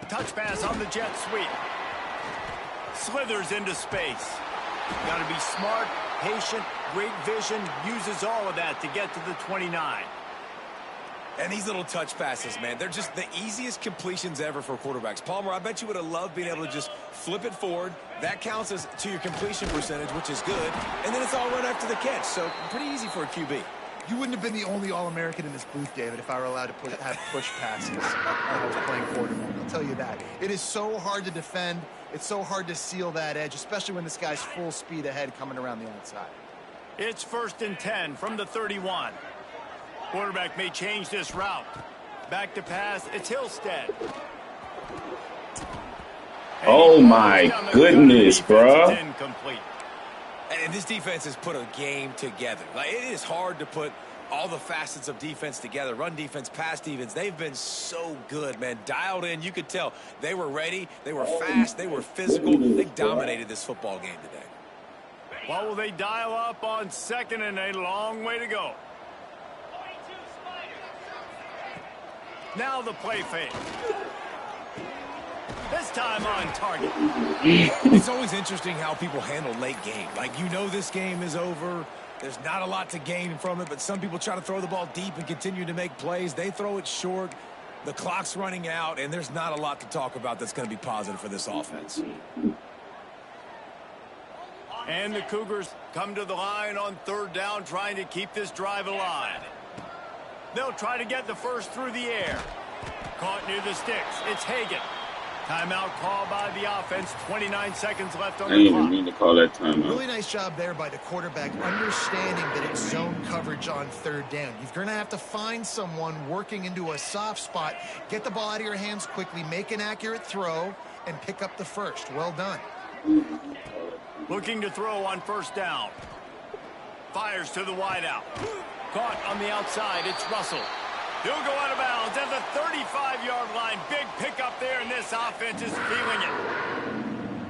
Touch pass on the jet sweep. Slithers into space. Got to be smart, patient, great vision. Uses all of that to get to the 29. And these little touch passes, man, they're just the easiest completions ever for quarterbacks. Palmer, I bet you would have loved being able to just flip it forward. That counts as to your completion percentage, which is good. And then it's all right after the catch. So pretty easy for a QB. You wouldn't have been the only All-American in this booth, David, if I were allowed to have push passes when I was playing quarterback. I'll tell you that. It is so hard to defend. It's so hard to seal that edge, especially when this guy's full speed ahead coming around the outside. It's 1st and 10 from the 31. Quarterback may change this route. Back to pass. It's Hillstead. Oh, my goodness, bro. Incomplete. And this defense has put a game together. Like, it is hard to put all the facets of defense together. Run defense, pass defense. They've been so good, man. Dialed in. You could tell they were ready. They were fast. They were physical. They dominated this football game today. What will they dial up on 2nd and a long way to go? Now the play fake. This time on target. It's always interesting how people handle late game. Like, you know this game is over. There's not a lot to gain from it, but some people try to throw the ball deep and continue to make plays. They throw it short. The clock's running out, and there's not a lot to talk about that's going to be positive for this offense. And the Cougars come to the line on 3rd down, trying to keep this drive alive. They'll try to get the first through the air. Caught near the sticks. It's Hagan. Timeout call by the offense. 29 seconds left on the clock. I didn't even mean to call that timeout. Really nice job there by the quarterback, understanding that it's zone coverage on 3rd down. You're going to have to find someone working into a soft spot, get the ball out of your hands quickly, make an accurate throw, and pick up the first. Well done. Looking to throw on 1st down. Fires to the wideout. Caught on the outside. It's Russell. He'll go out of bounds at the 35-yard line. Big pickup there, and this offense is feeling it.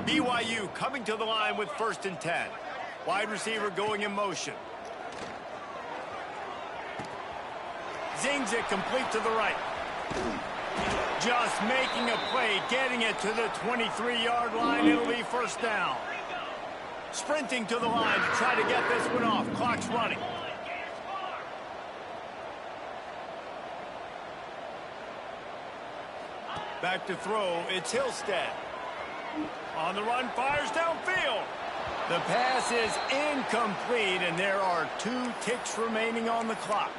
BYU coming to the line with 1st and 10. Wide receiver going in motion. Zings it complete to the right. Just making a play, getting it to the 23-yard line. It'll be 1st down. Sprinting to the line to try to get this one off. Clock's running. Back to throw, it's Hillstead. On the run, fires downfield. The pass is incomplete, and there are 2 ticks remaining on the clock.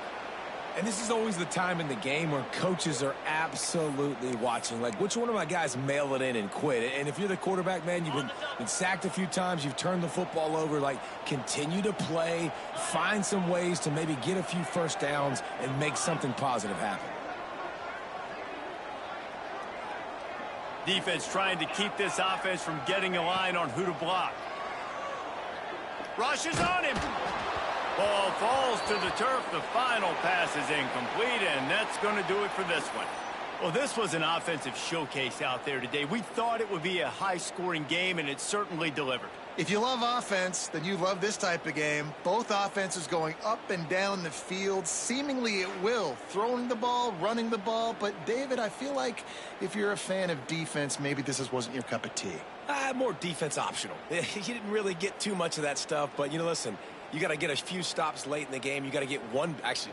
And this is always the time in the game where coaches are absolutely watching. Like, which one of my guys mail it in and quit? And if you're the quarterback, man, you've been sacked a few times, you've turned the football over. Like, continue to play, find some ways to maybe get a few 1st downs and make something positive happen. Defense trying to keep this offense from getting a line on who to block. Rushes on him. Ball falls to the turf. The final pass is incomplete, and that's going to do it for this one. Well, this was an offensive showcase out there today. We thought it would be a high-scoring game, and it certainly delivered. If you love offense, then you love this type of game. Both offenses going up and down the field, seemingly at will, throwing the ball, running the ball. But, David, I feel like if you're a fan of defense, maybe this wasn't your cup of tea. More defense optional. You didn't really get too much of that stuff, but, you know, listen, you got to get a few stops late in the game. You got to get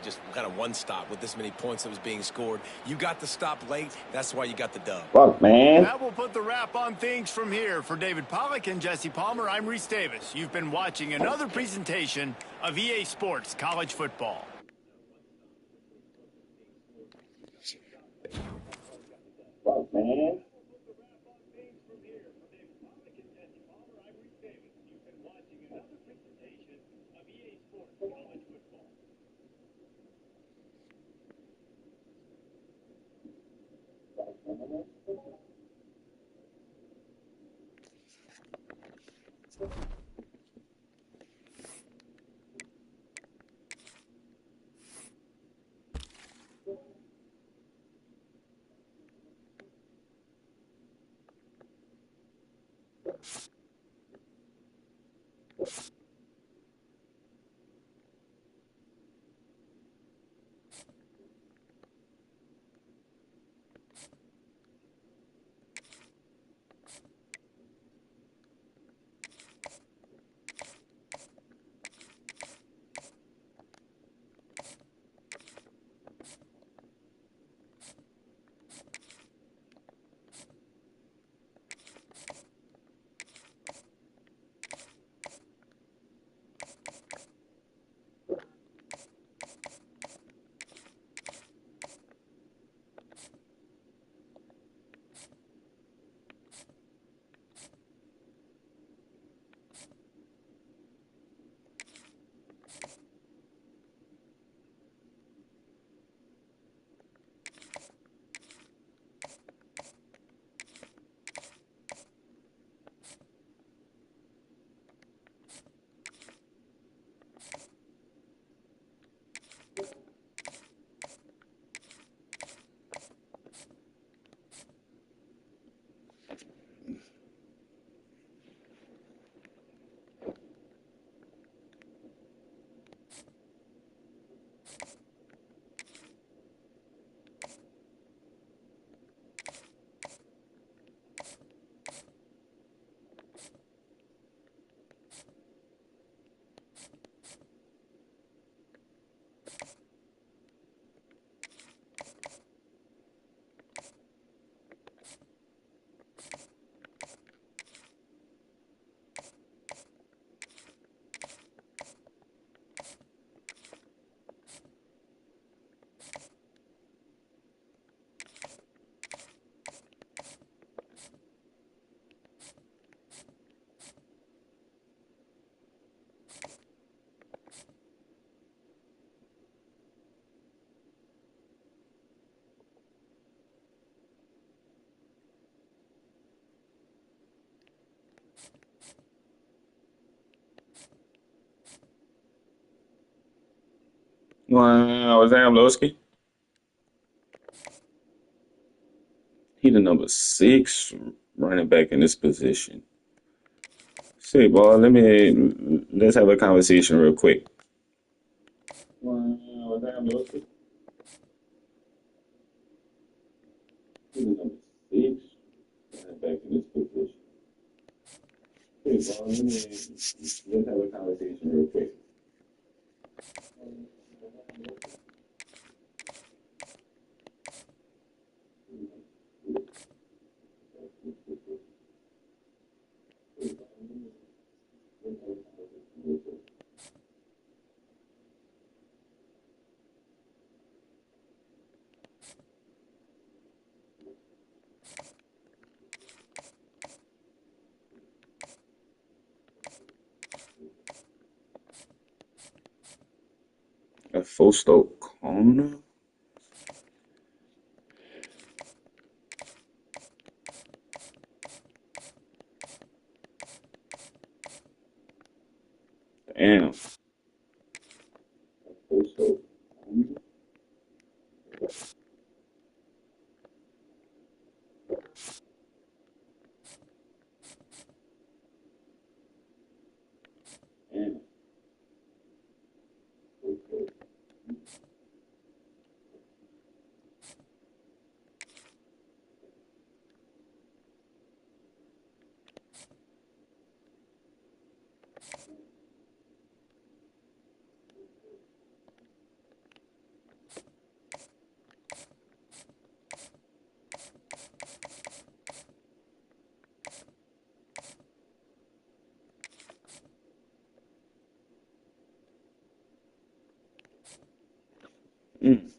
just kind of one stop with this many points that was being scored. You got the stop late. That's why you got the dub. Fuck, man. That will put the wrap on things from here. For David Pollack and Jesse Palmer, I'm Reese Davis. You've been watching another presentation of EA Sports College Football. Fuck, man. Wow, Sam Lowski. He the number 6 running back in this position. Say, boy, let's have a conversation real quick. Wow, Sam Lowski. He the number 6 running back in this position. Say, boy, let's have a conversation real quick. A full stop corner. Damn. Full stop corner. Damn. Mm.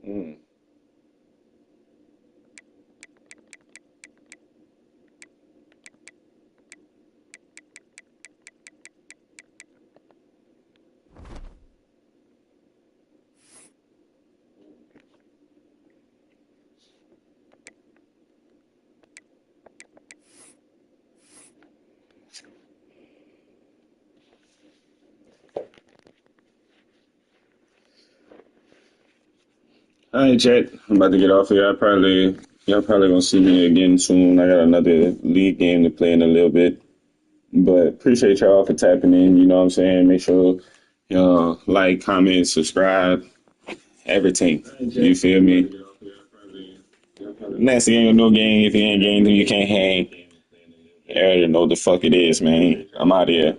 Mm. All right, chat. I'm about to get off here. Y'all probably gonna see me again soon. I got another league game to play in a little bit. But appreciate y'all for tapping in. You know what I'm saying? Make sure y'all like, comment, subscribe, everything. You feel me? Nasty ain't no game. If you ain't game, then you can't hang. You already know the fuck it is, man. I'm out here.